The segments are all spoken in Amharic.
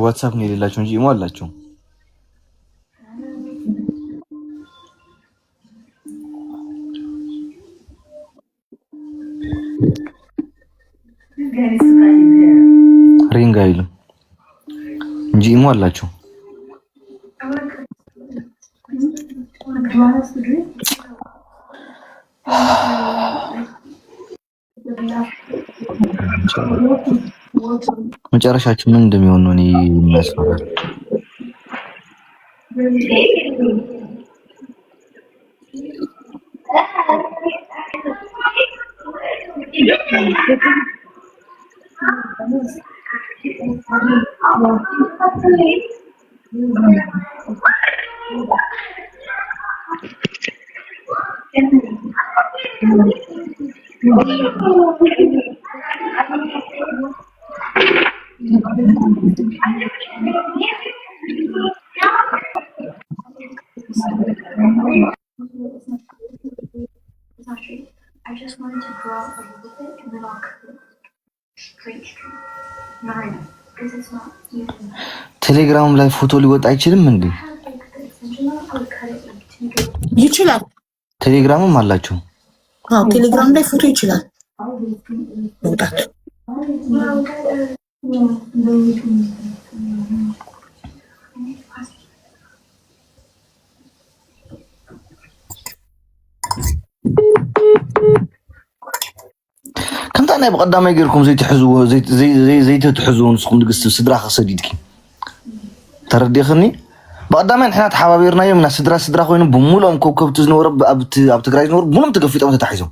ዋትስአፕ ነው የሌላቸው እንጂ ኢሞ አላቸው። ሪንግ አይልም እንጂ ኢሞ አላቸው። መጨረሻችን ምን እንደሚሆን ነው እኔ የሚያስፈራኝ። I just wanted to draw a little bit and then I'll cut it straight. Because it's not even. ቴሌግራም ላይ ፎቶ ሊወጣ አይችልም እንዴ? ይችላል። ቴሌግራምም አላቸው። አዎ ቴሌግራም ላይ ፎቶ ይችላል መውጣት። ከምታ ናይ በቀዳማይ ገርኩም ዘይትሕዝዎ ንስኩም ንግስቲ ስድራ ክሰዲድኪ ተረዲኽኒ በቀዳማይ ንሕና ተሓባቢርናዮም ና ስድራ ኮይኑ ብሙሉኦም ከብቲ ዝነበሩ ኣብ ትግራይ ዝነበሩ ብሙሉኦም ተገፊጦም ተታሒዞም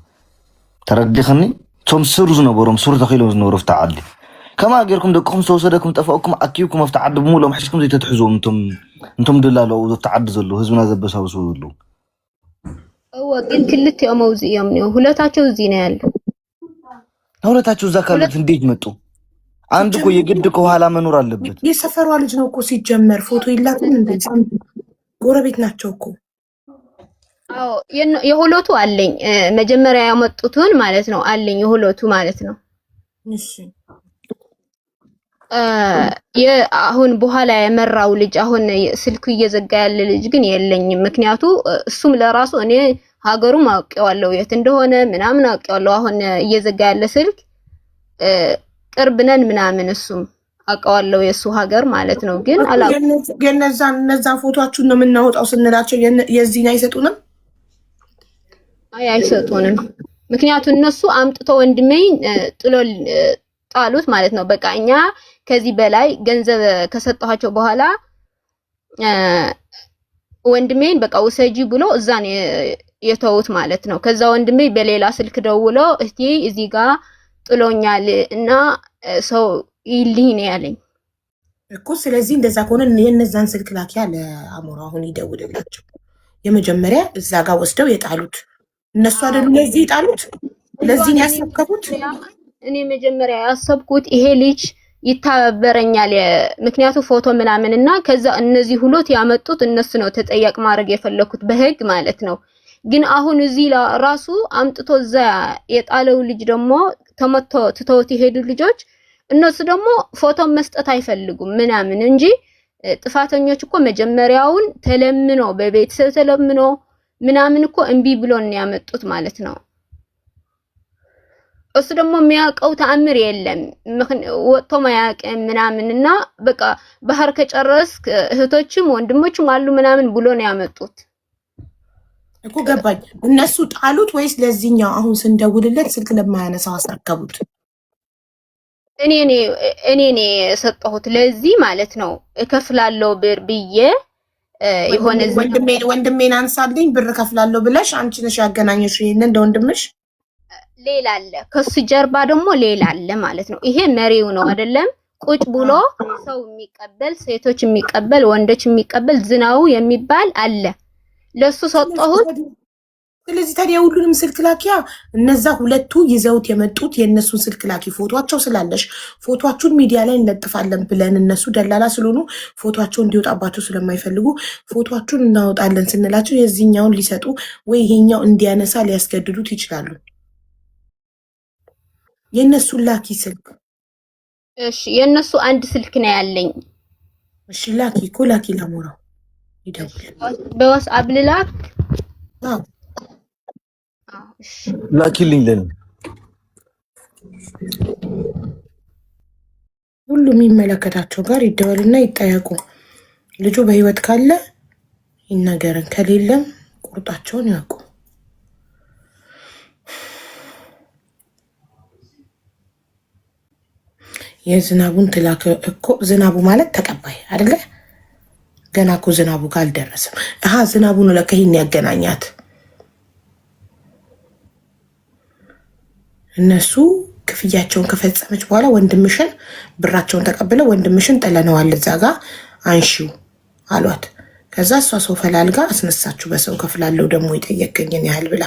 ተረዲኽኒ ቶም ስሩ ዝነበሮም ስሩ ተኺሎም ዝነበሩ ፍታ ዓዲ ከማ ገርኩም ደቅኩም ዝተወሰደኩም ጠፋኡኩም ኣኪብኩም ኣብቲ ዓዲ ብሙሉኦም ሕሽኩም ዘይተትሕዝዎም እንቶም ድላለው ኣብቲ ዓዲ ዘሎ ህዝብና ዘበሳብሱ ዘለዉ እወ ግን ክልቲኦም ኣውዚኦም ነው ሁለታቸው እዚህ ነው ያለው። ሁለታቸው እዛ ካሉት እንዴት መጡ? አንድ እኮ የግድ ከኋላ መኖር አለበት። የሰፈሯ ልጅ ነው እኮ ሲጀመር ፎቶ ይላክም እንዴ? ጎረቤት ናቸው እኮ። አዎ የሁለቱ አለኝ መጀመሪያ ያመጡትን ማለት ነው አለኝ የሁለቱ ማለት ነው። እሺ አሁን በኋላ የመራው ልጅ አሁን ስልኩ እየዘጋ ያለ ልጅ ግን የለኝም። ምክንያቱ እሱም ለራሱ እኔ ሀገሩም አውቀዋለሁ የት እንደሆነ ምናምን አውቀዋለሁ። አሁን እየዘጋ ያለ ስልክ ቅርብነን ምናምን እሱም አውቀዋለሁ የሱ ሀገር ማለት ነው። ግን አላውቅም የነዛን ፎቶአችሁን ነው የምናወጣው ስንላቸው የዚህን አይሰጡንም። አይሰጡንም። ምክንያቱም እነሱ አምጥቶ ወንድሜን ጥሎ ጣሉት ማለት ነው። በቃ እኛ ከዚህ በላይ ገንዘብ ከሰጣቸው በኋላ ወንድሜን በቃ ውሰጂ ብሎ እዛ ነው የተውት ማለት ነው። ከዛ ወንድሜ በሌላ ስልክ ደውሎ እህቴ እዚህ ጋር ጥሎኛል እና ሰው ይልኝ ነው ያለኝ እኮ። ስለዚህ እንደዛ ከሆነ የነዛን ስልክ ላኪ ያለ አሞራ አሁን ይደውልላቸው። የመጀመሪያ እዛ ጋር ወስደው የጣሉት እነሱ አይደሉ? ለዚህ የጣሉት ለዚህ ነው ያሰብኩት። እኔ መጀመሪያ ያሰብኩት ይሄ ልጅ ይተባበረኛል ምክንያቱም ፎቶ ምናምንና ከዛ እነዚህ ሁለት ያመጡት እነሱ ነው ተጠያቅ ማድረግ የፈለኩት በህግ ማለት ነው። ግን አሁን እዚህ ራሱ አምጥቶ እዛ የጣለው ልጅ ደግሞ ተመቶ ትተውት ይሄዱ ልጆች እነሱ ደግሞ ፎቶ መስጠት አይፈልጉም ምናምን እንጂ ጥፋተኞች እኮ መጀመሪያውን ተለምኖ በቤተሰብ ተለምኖ ምናምን እኮ እምቢ ብሎን ያመጡት ማለት ነው። እሱ ደግሞ የሚያውቀው ተአምር የለም ወጥቶ ማያውቅም ምናምንና በቃ ባህር ከጨረስ እህቶችም ወንድሞችም አሉ ምናምን ብሎ ነው ያመጡት እኮ። ገባኝ። እነሱ ጣሉት ወይስ ለዚህኛው አሁን ስንደውልለት ስልክ ለማያነሳው አስረከቡት? እኔ የሰጠሁት ለዚህ ማለት ነው። እከፍላለሁ ብር ብዬ የሆነ ወንድሜን አንሳልኝ ብር ከፍላለሁ ብለሽ አንቺ ነሽ ያገናኘሽ ይሄንን ለወንድምሽ? ሌላ አለ ከሱ ጀርባ ደግሞ ሌላ አለ ማለት ነው። ይሄ መሪው ነው አይደለም? ቁጭ ብሎ ሰው የሚቀበል ሴቶች የሚቀበል ወንዶች የሚቀበል ዝናው የሚባል አለ። ለሱ ሰጠሁት። ስለዚህ ታዲያ ሁሉንም ስልክ ላኪያ። እነዛ ሁለቱ ይዘውት የመጡት የነሱን ስልክ ላኪ ፎቶአቸው ስላለሽ ፎቶአችሁን ሚዲያ ላይ እንለጥፋለን ብለን እነሱ ደላላ ስለሆኑ ፎቶአቸው እንዲወጣባቸው ስለማይፈልጉ ፎቶአችሁን እናወጣለን ስንላቸው የዚህኛውን ሊሰጡ ወይ ይሄኛው እንዲያነሳ ሊያስገድዱት ይችላሉ። የነሱ ላኪ ስልክ እሺ የነሱ አንድ ስልክ ነው ያለኝ እሺ ላኪ እኮ ላኪ ላሞራው ይደውል በዋትስአፕ ልላክ። አዎ እሺ ላኪልኝ ለኔ። ሁሉም የሚመለከታቸው ጋር ይደወልና ይጠየቁ። ልጁ በህይወት ካለ ይነገረን፣ ከሌለም ቁርጣቸውን ያውቁ። የዝናቡን ትላክ እኮ ዝናቡ ማለት ተቀባይ አይደለ? ገና እኮ ዝናቡ ጋር አልደረሰም። ዝናቡ ነው ለካ ይሄን ያገናኛት። እነሱ ክፍያቸውን ከፈጸመች በኋላ ወንድምሽን ብራቸውን ተቀብለው ወንድምሽን ጥለነዋል እዛ ጋ አንሺው አሏት። ከዛ እሷ ሰው ፈላልጋ አስነሳችሁ። በሰው ከፍላለው ደግሞ የጠየቀኝን ያህል ብላ።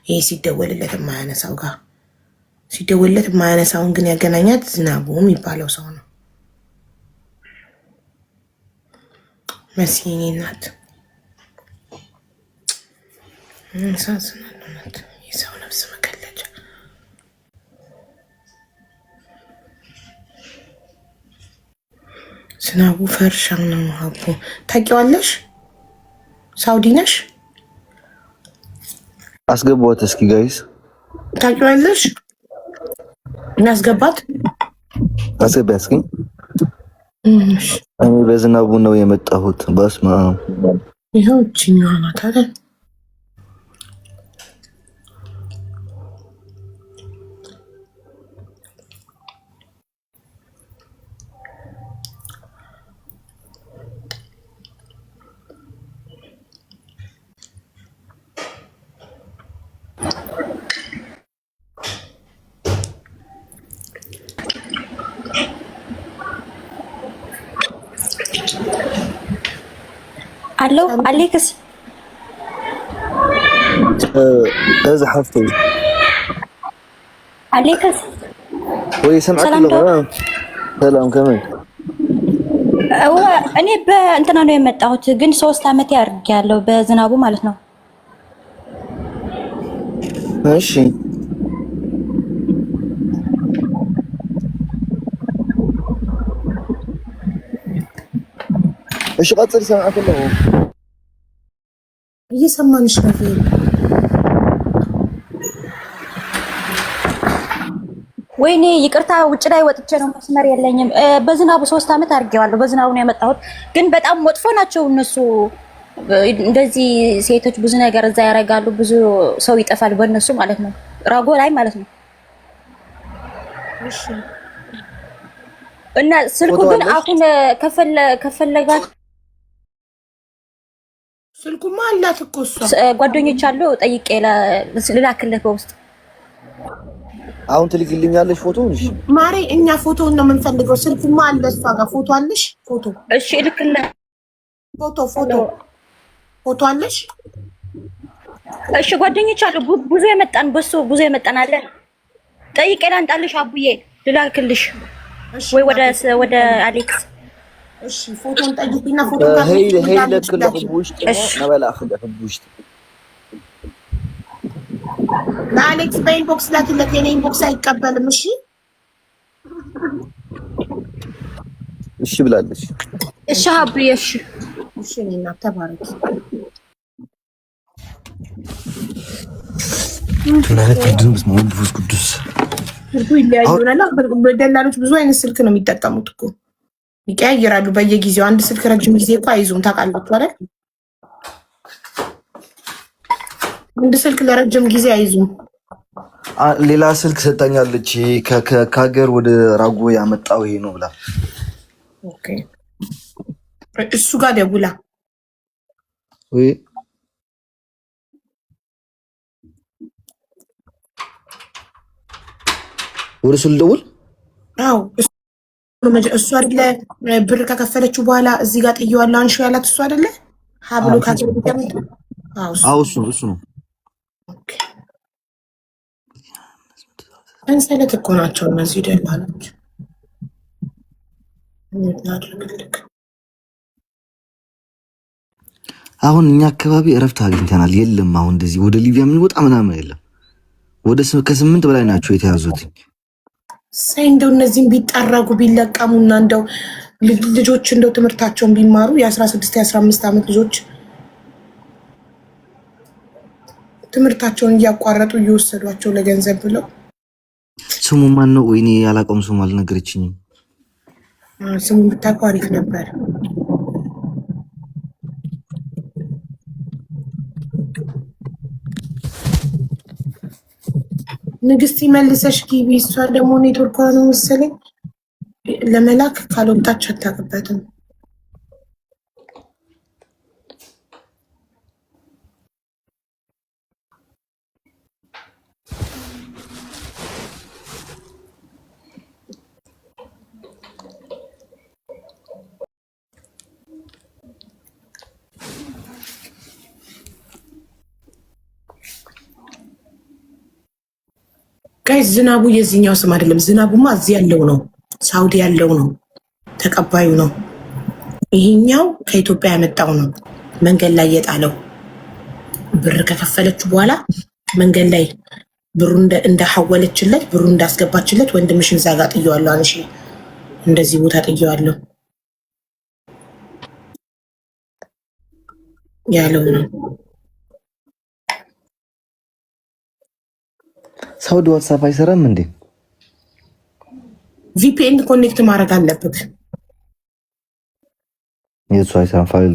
ይሄ ሲደወልለት የማያነሳው ጋር ሲደወልለት የማያነሳውን ግን ያገናኛት ዝናቡ የሚባለው ሰው ነው። መሲኔ ናት። ሳዝናት የሰው ነፍስ መቀለጃ። ዝናቡ ፈርሻም ነው። ሀቡ ታውቂዋለሽ? ሳውዲ ነሽ? አስገቧት እስኪ ጋይስ። ታውቂዋለሽ? እናስገባት። አስገባ እስኪ። እኔ በዝናቡ ነው የመጣሁት። በስመ አብ። ይኸው እችኛዋ ናት አይደል? الو عليكس هذا حفظي عليكس وي سمعت ሰላም ከመይ እኔ በእንትና ነው የመጣሁት ግን 3 አመት ያርጋለሁ በዝናቡ ማለት ነው። እሺ እሺ ቀጥል። ሰማዕት ነው እየሰማንሽ ነው። ወይኔ ይቅርታ ውጭ ላይ ወጥቼ ነው መስመር የለኝም። በዝናቡ 3 አመት አርጌዋለሁ። በዝናቡ ነው የመጣሁት ግን በጣም መጥፎ ናቸው እነሱ። እንደዚህ ሴቶች ብዙ ነገር እዛ ያረጋሉ። ብዙ ሰው ይጠፋል በእነሱ ማለት ነው። ራጎ ላይ ማለት ነው። እሺ እና ስልኩ ግን አሁን ከፈለጋት ስልኩማ አላት እኮ እሷ ጓደኞች አሉ ጠይቄ ልላክልህ በውስጥ። አሁን ትልክልኛለሽ ፎቶ? እሺ ማሬ እኛ ፎቶውን ነው የምንፈልገው። ስልኩማ አለ እሷ ጋር። ፎቶ አለሽ? ፎቶ እሺ እልክልህ። ፎቶ አለሽ? እሺ ጓደኞች አሉ ብዙ የመጣን ብዙ የመጣን አለ። ጠይቄ ላንጣልሽ አቡዬ ልላክልሽ ወይ ወደ አሌክስ። እሺ ፎቶን ጠይቂና ፎቶ ጋር هي لك ውሽጥ ነበላ አخذ ውሽጥ ለአሌክስ በኢንቦክስ ላክለት። የኔ ኢንቦክስ አይቀበልም። እሺ እሺ ብላለች። እሺ አቡዬ እሺ እሺ እና ተባረክ። ማለት ድምጽ መንፈስ ቅዱስ ስልኩ ይለያዩናል። ደላሎች ብዙ አይነት ስልክ ነው የሚጠቀሙት እኮ ይቀያየራሉ በየጊዜው። አንድ ስልክ ረጅም ጊዜ እኮ አይዙም ታውቃላችሁ አይደል? አንድ ስልክ ለረጅም ጊዜ አይዙም። ሌላ ስልክ ሰጣኛለች ከሀገር ወደ ራጎ ያመጣው ይሄ ነው ብላ። ኦኬ እሱ ጋር ደውላ ወይ ወደ እሱ ልደውል? አዎ እሱ አይደለ ብር ከከፈለችው በኋላ እዚህ ጋር ጥየዋለሁ አንሺው ያላት እሱ አይደለ? ሀብሎ ካገር ቢቀምጥ እሱ ነው። ኦኬ እንሰለት እኮ ናቸው እነዚህ ደላሎች። እናድርግልክ። አሁን እኛ አካባቢ እረፍት አግኝተናል። የለም አሁን እንደዚህ ወደ ሊቢያ የሚወጣ ምናምን የለም። ወደ ከ8 በላይ ናቸው የተያዙት። ሳይ እንደው እነዚህም ቢጠረጉ ቢለቀሙና እንደው ልጆች እንደው ትምህርታቸውን ቢማሩ የ16 የ15 ዓመት ልጆች ትምህርታቸውን እያቋረጡ እየወሰዷቸው ለገንዘብ ብለው። ስሙ ማን ነው? ወይኔ ያላቀም ስሙ አልነገረችኝም። ስሙን ብታውቀው አሪፍ ነበር። ንግስቲ መልሰሽ ግቢ። እሷ ደግሞ ኔትወርክ ነው መሰለኝ ለመላክ ካልወጣች አታውቅበትም። ጋይስ ዝናቡ የዚህኛው ስም አይደለም። ዝናቡማ እዚህ ያለው ነው፣ ሳውዲ ያለው ነው፣ ተቀባዩ ነው። ይሄኛው ከኢትዮጵያ ያመጣው ነው። መንገድ ላይ የጣለው ብር ከከፈለች በኋላ መንገድ ላይ ብሩ እንዳሐወለችለት ብሩ እንዳስገባችለት ወንድምሽን ዛጋ ጥየዋለሁ አንሺ እንደዚህ ቦታ ጥየዋለሁ ያለው ነው። ሳውዲ ዋትስአፕ አይሰራም እንዴ? ቪፒኤን ኮኔክት ማድረግ አለበት። የሱ አይሰራም። ፋይል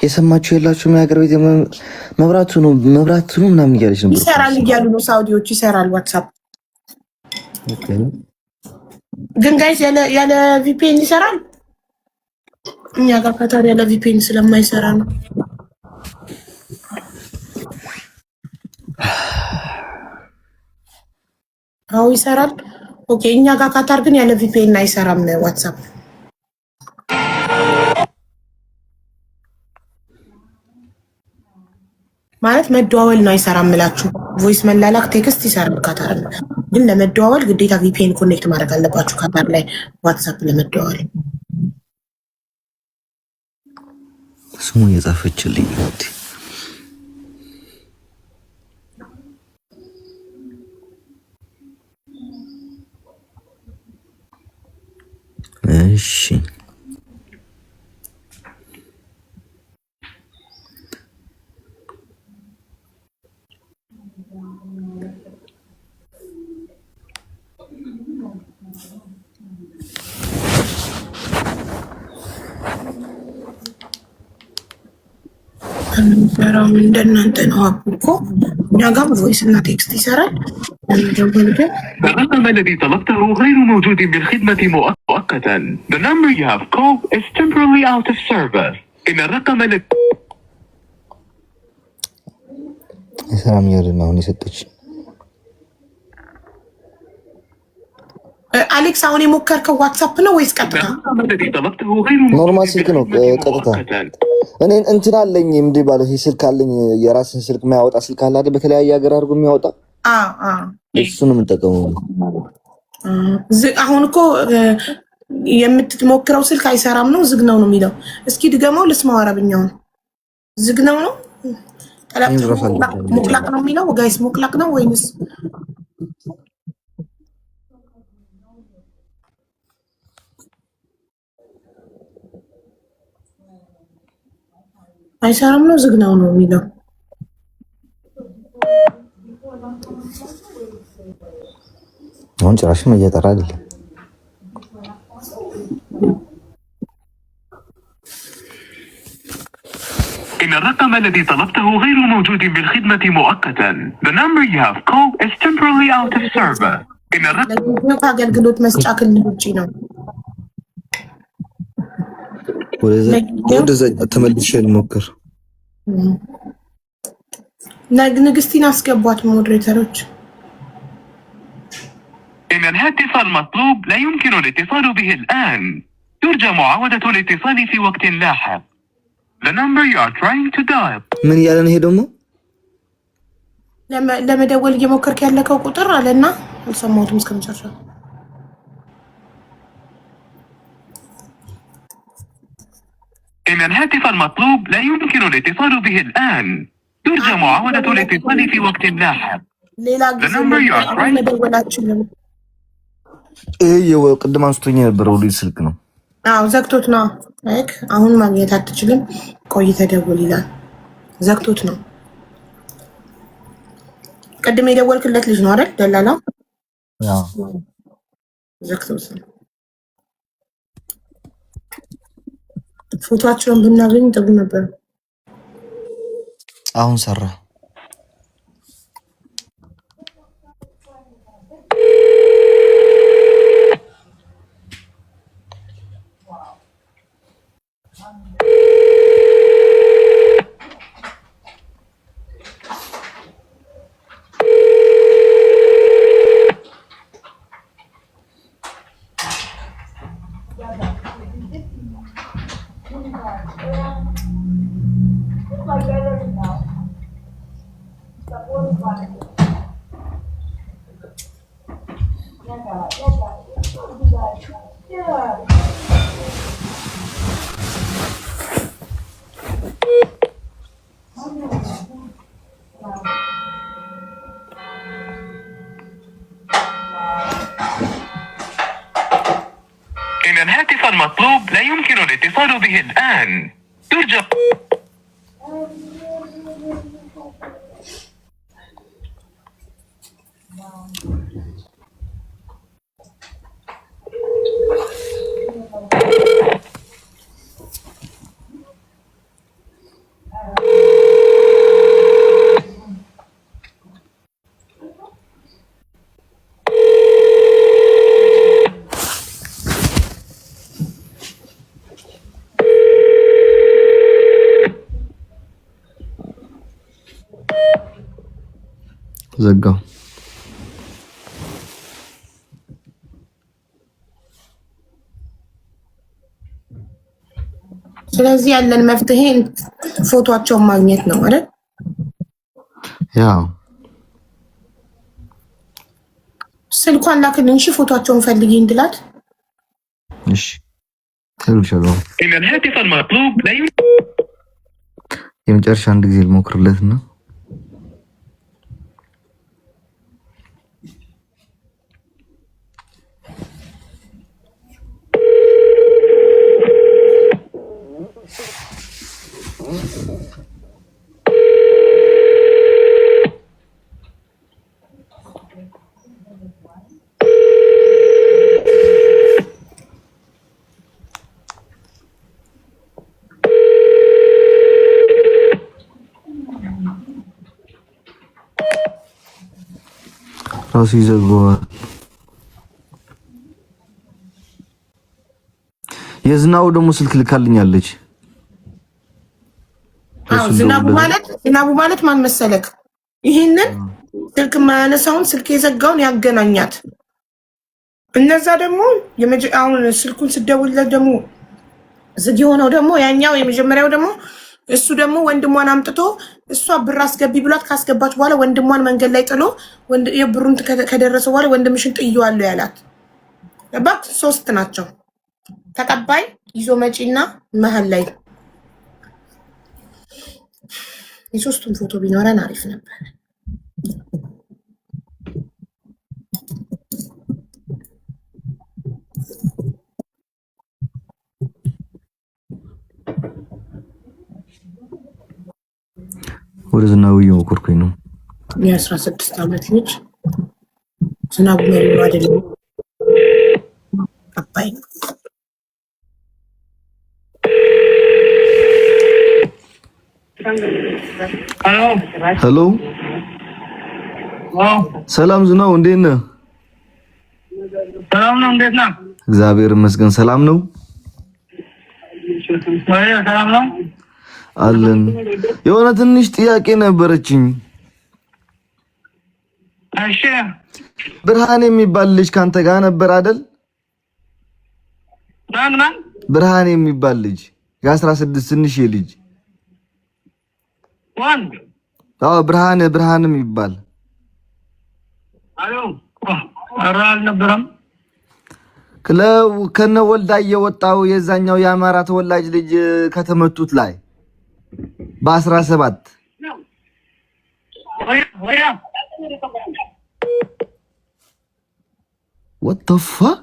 የሰማችሁ የላችሁ የሀገር ቤት መብራቱ ነው ምናምን እያለች ነው። ይሰራል እያሉ ነው ሳውዲዎች። ይሰራል ዋትስአፕ ግን ጋይስ ያለ ቪፒኤን ይሰራል። እኛ ጋር ካታር ያለ ቪፒኤን ስለማይሰራ ነው። አዎ ይሰራል። ኦኬ እኛ ጋር ካታር ግን ያለ ቪፒኤን አይሰራም ዋትስአፕ። ማለት መደዋወል ነው አይሰራም እላችሁ። ቮይስ መላላክ ቴክስት ይሰራል ካታር፣ ግን ለመደዋወል ግዴታ ቪፒኤን ኮኔክት ማድረግ አለባችሁ ካታር ላይ ዋትስአፕ ለመደዋወል። ስሙን የጻፈችልኝ እሺ አንበራው እንደናንተ ነው እኮ እኛ ጋር ቮይስ እና ቴክስት ይሰራል። الرقم الذي طلبته غير موجود بالخدمة مؤقتا. The number you have called is temporarily out of service. إن الرقم الذي ሰላም ያርና አሁን የሰጠች አሌክስ አሁን የሞከርከው ዋትስአፕ ነው ወይስ ቀጥታ? ኖርማል ስልክ ነው ቀጥታ። እኔ እንትን አለኝ እንዴ ባለ ስልክ አለኝ፣ የራስን ስልክ የሚያወጣ ስልክ አለ አይደል? በተለያየ ሀገር አድርጎ የሚያወጣ እሱን የምንጠቀመው። አሁን እኮ የምትሞክረው ስልክ አይሰራም ነው ዝግ ነው የሚለው። እስኪ ድገመው ልስማው። አረብኛውን ዝግ ነው ነው ሙቅላቅ ነው የሚለው። ጋይስ ሙቅላቅ ነው ወይንስ አይሰራም ነው ዝግ ነው ነው የሚለው? አሁን ጭራሽም እየጠራ አይደለም። إن الرقم الذي طلبته غير موجود بالخدمة مؤقتا. The number you have called is temporarily out of service. إن الرقم አገልግሎት መስጫ ክልል ውጪ ነው። ወደዛ ተመልሼ ልሞክር። ንግስቲን አስገቧት ሞዴሬተሮች። إن الهاتف المطلوب لا يمكن الاتصال به الآن. يرجى معاودة الاتصال في وقت لاحق. The number you are trying to dial. ምን ያለ ነው ይሄ ደግሞ? ለመደወል እየሞከርክ ያለከው ቁጥር አለና አልሰማሁትም እስከመጨረሻው። إن الهاتف المطلوب لا يمكن الاتصال به الآن. يرجى معاودة الاتصال في وقت لاحق. ሌላ ጊዜ መደወላችሁም ቅድም አንስቶኝ የነበረው ልጅ ስልክ ነው። አዎ ዘግቶት ነው። ላይክ አሁን ማግኘት አትችልም፣ ቆይተህ ደውል ይላል። ዘግቶት ነው። ቅድም የደወልክለት ልጅ ነው አይደል? ደላላው ዘግቶት ነው። ፎቶአቸውን ብናገኝ ጥሩ ነበር። አሁን ሰራ። إن الهاتف المطلوب لا يمكن الاتصال به الآن. يرجى ዘጋው። ስለዚህ ያለን መፍትሄ ፎቶአቸውን ማግኘት ነው አይደል? ያው ስልኳን ላክልኝ እሺ፣ ፎቶአቸውን ፈልጊ እንድላት። እሺ ተልሻለሁ። إن الهاتف المطلوب لا يمكن የመጨረሻ አንድ ጊዜ ልሞክርለትና ራሱ ይዘጋዋል። የዝናቡ ደግሞ ስልክ ልካልኛለች። አዎ ዝናቡ ማለት ማን መሰለክ? ይሄንን ስልክ ማያነሳውን ስልክ የዘጋውን ያገናኛት። እነዛ ደግሞ አሁን ስልኩን ስደውልለት ደግሞ ዝግ የሆነው ደግሞ ያኛው የመጀመሪያው ደግሞ እሱ ደግሞ ወንድሟን አምጥቶ እሷ ብር አስገቢ ብሏት ካስገባች በኋላ ወንድሟን መንገድ ላይ ጥሎ የብሩን ከደረሰ በኋላ ወንድምሽን ጥዬዋለሁ ያላት። ገባክ? ሶስት ናቸው፣ ተቀባይ ይዞ መጪና መሀል ላይ። የሶስቱን ፎቶ ቢኖረን አሪፍ ነበር። ወደ ዝናቡ እየሞከርኩኝ ነው። የ16 ዓመት ልጅ ዝናቡ መሪ ነው አይደለም? አባይ ሄሎ፣ ሰላም ዝናቡ፣ እንዴት ነህ? ሰላም ነው። እንዴት ነህ? እግዚአብሔር ይመስገን። ሰላም ነው ሰላም ነው አለን። የሆነ ትንሽ ጥያቄ ነበረችኝ። እሺ፣ ብርሃን የሚባል ልጅ ካንተ ጋር ነበር አይደል? ማን? ብርሃን የሚባል ልጅ የ16 ትንሽ ልጅ። ወንድ? አዎ፣ ብርሃን የሚባል አሎ፣ ኧረ አልነበረም። ከነ ወልዳ የወጣው የዛኛው የአማራ ተወላጅ ልጅ ከተመቱት ላይ በ17 ወያ what the fuck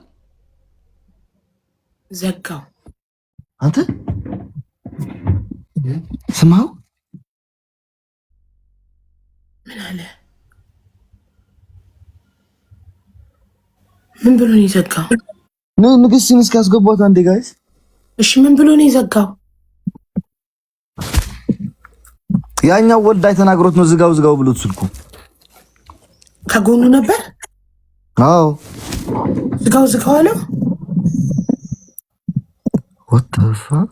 ዘጋው አንተ ስማው ምን አለ ምን ብሎ ነው የዘጋው ንግስትን እስካስገባት አንዴ ጋይስ እሺ ምን ብሎ ነው የዘጋው ያኛው ወልዳይ ተናግሮት ነው ዝጋው ብሎት ስልኩ ከጎኑ ነበር አዎ ዝጋው አለ what the fuck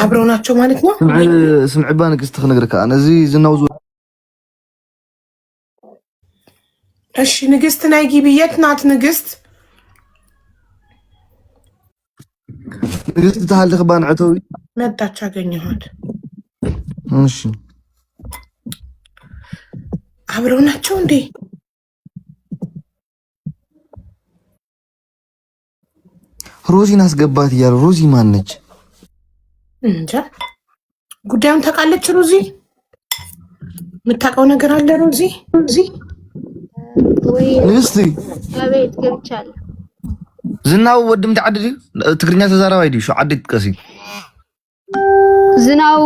አብረው ናቸው ማለት ነው ስምዕ ባንክስ ተነግረካ እነዚ ዝናው እሺ ንግስት ናይ ግብየት ናት ንግስት ተሃልክ ባንዕተው መጣች አገኘኋት እሺ አብረው ናቸው እንዴ ሮዚን አስገባት ይያል ሮዚ ማን ነች እንጃ ጉዳዩን ታውቃለች ሮዚ የምታውቀው ነገር አለ ሮዚ ወይ ንግስቲ አቤት ገብቻለሁ ዝናው ወድም ተዓድዲ ትግርኛ ተዛራባይ ዲ ሹ ዓዲት ቀሲ ዝናው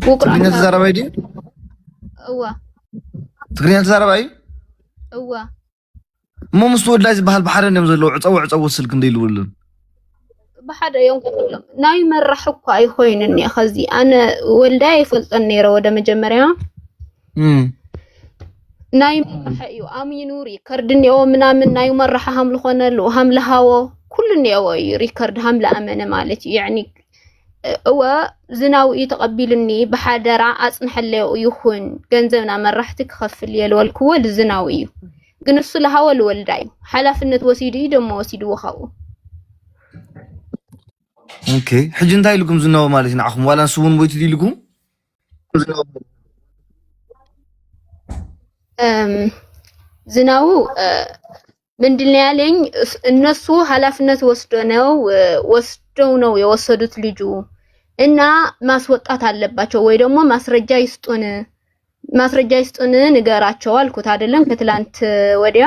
ትግርኛ ተዛራባይ ዲ እዋ ትግርኛ ተዛራባይ እዋ ሙምስ ወላጅ ባህል በሐረ እንደም ዘሎ ዕፀው ስልክ እንደይልውልን بحدا يوم كلهم ناي مرة حكوا أي خوين إني أخذي أنا ولداي فلتني رو ده مجمريا ناي مرة حيو أمي نوري كردني أو من ناي مرة هم لخنا لو هم لهوا كلني أو ريكارد هم لأمانة مالتي يعني هو زناو يتقبلني بحدا رأس نحلي ويخون جنزنا مرة حتك خف اللي الوالكول زناوي جنص لهوا الولداي حلف إن توسيدي دم وسيد وخاو اوكي حجي انتاي لكم زناو مالتي نعخم ولا نسون بويت دي لكم ዝናው ምንድነው ያለኝ እነሱ ኃላፊነት ወስደው ነው የወሰዱት ልጁ እና ማስወጣት አለባቸው ወይ ደግሞ ማስረጃ ይስጡን ንገራቸው አልኩት አይደለም ከትላንት ወዲያ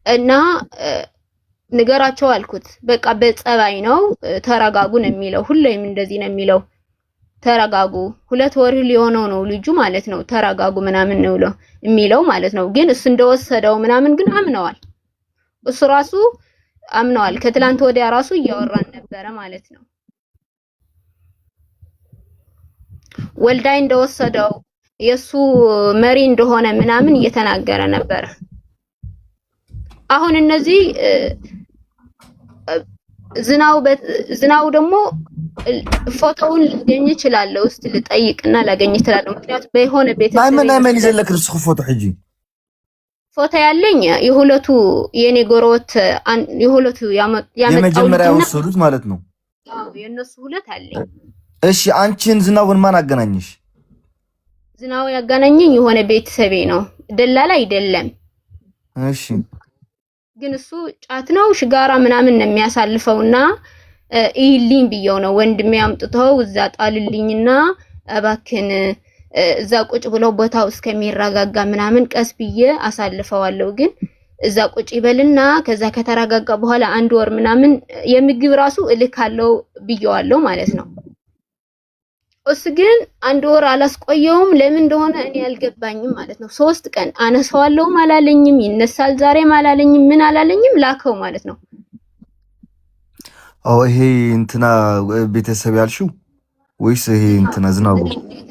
እና ንገራቸው አልኩት በቃ በጸባይ ነው ተረጋጉ ነው የሚለው ሁሌም እንደዚህ ነው የሚለው ተረጋጉ 2 ወር ሊሆነው ነው ልጁ ማለት ነው ተረጋጉ ምናምን ነው የሚለው ማለት ነው ግን እሱ እንደወሰደው ምናምን ግን አምነዋል እሱ ራሱ አምነዋል ከትላንት ወዲያ ራሱ እያወራን ነበረ ማለት ነው ወልዳይ እንደወሰደው የሱ መሪ እንደሆነ ምናምን እየተናገረ ነበር አሁን እነዚህ ዝናው ደግሞ ፎቶውን ላገኝ ይችላል ውስጥ ልጠይቅና ላገኝ ይችላል ምክንያቱም በሆነ ቤት ማን ይዘለክ ርስኹ ፎቶ ሕጂ ፎቶ ያለኝ የሁለቱ የኔ ጎሮት የሁለቱ ያመጣው የመጀመሪያ ወሰዱት ማለት ነው አዎ የነሱ ሁለት አለኝ እሺ አንቺን ዝናውን ማን አገናኝሽ ዝናው ያገናኘኝ የሆነ ቤተሰቤ ነው ደላላ አይደለም እሺ ግን እሱ ጫት ነው ሽጋራ ምናምን ነው የሚያሳልፈውና ኢሊን ቢየው ነው ወንድሜ አምጥተው እዛ ጣልልኝና አባክን እዛ ቁጭ ብለው ቦታው እስከሚረጋጋ ምናምን ቀስ ብዬ አሳልፈዋለሁ ግን እዛ ቁጭ ይበልና ከዛ ከተረጋጋ በኋላ 1 ወር ምናምን የምግብ ራሱ እልካለው ቢየዋለው ማለት ነው እሱ ግን 1 ወር አላስቆየውም ለምን እንደሆነ እኔ አልገባኝም ማለት ነው 3 ቀን አነሳዋለሁ ማላለኝም ይነሳል ዛሬ ማላለኝም ምን አላለኝም ላከው ማለት ነው አው ይሄ እንትና ቤተሰብ ያልሽው ወይስ ይሄ እንትና ዝናቡ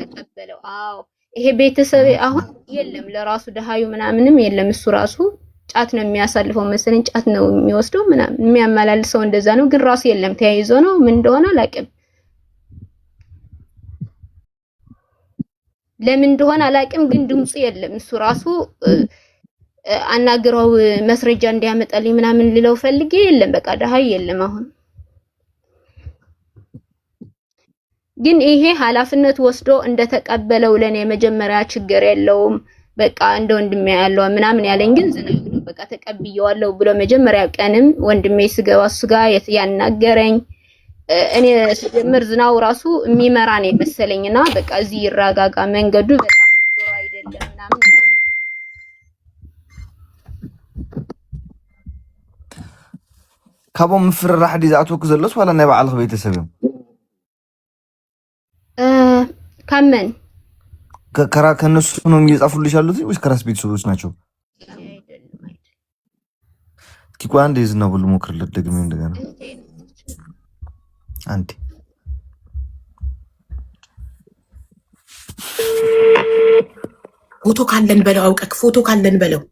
ተቀበለው አው ይሄ ቤተሰብ አሁን የለም ለራሱ ደሃዩ ምናምንም የለም እሱ ራሱ ጫት ነው የሚያሳልፈው መሰለኝ ጫት ነው የሚወስደው ምናምን የሚያመላልሰው እንደዛ ነው ግን ራሱ የለም ተያይዞ ነው ምን እንደሆነ አላቀም ለምን እንደሆነ አላቅም ግን ድምጹ የለም እሱ ራሱ አናግረው መስረጃ እንዲያመጣልኝ ምናምን ልለው ፈልጌ የለም በቃ ደሃይ የለም አሁን ግን ይሄ ኃላፊነት ወስዶ እንደተቀበለው ለኔ መጀመሪያ ችግር የለውም በቃ እንደ ወንድሜ ያለው ምናምን ያለኝ ግን ዝናው ነው በቃ ተቀብየዋለሁ ብሎ መጀመሪያ ቀንም ወንድሜ ስገባ ስጋ ያናገረኝ እኔ ስጀምር ዝናው ራሱ የሚመራ ነው መሰለኝና በቃ እዚህ ይራጋጋ መንገዱ በጣም ጥሩ አይደለም ምናምን ካብኦም ምፍርራሕ ዲዛኣትወክ ዘሎስ ዋላ ናይ ባዕልክ ቤተሰብ እዮም ካመን ከራ ከነሱ ነው እየጻፉልሽ ያሉት ወይስ ከራስ ቤተሰቦች ናቸው? ኪኳ አንዴ ዝናቡ ልሞክርለት ደግሜ እንደገና አንዴ ፎቶ ካለን በለው አውቀክ ፎቶ ካለን በለው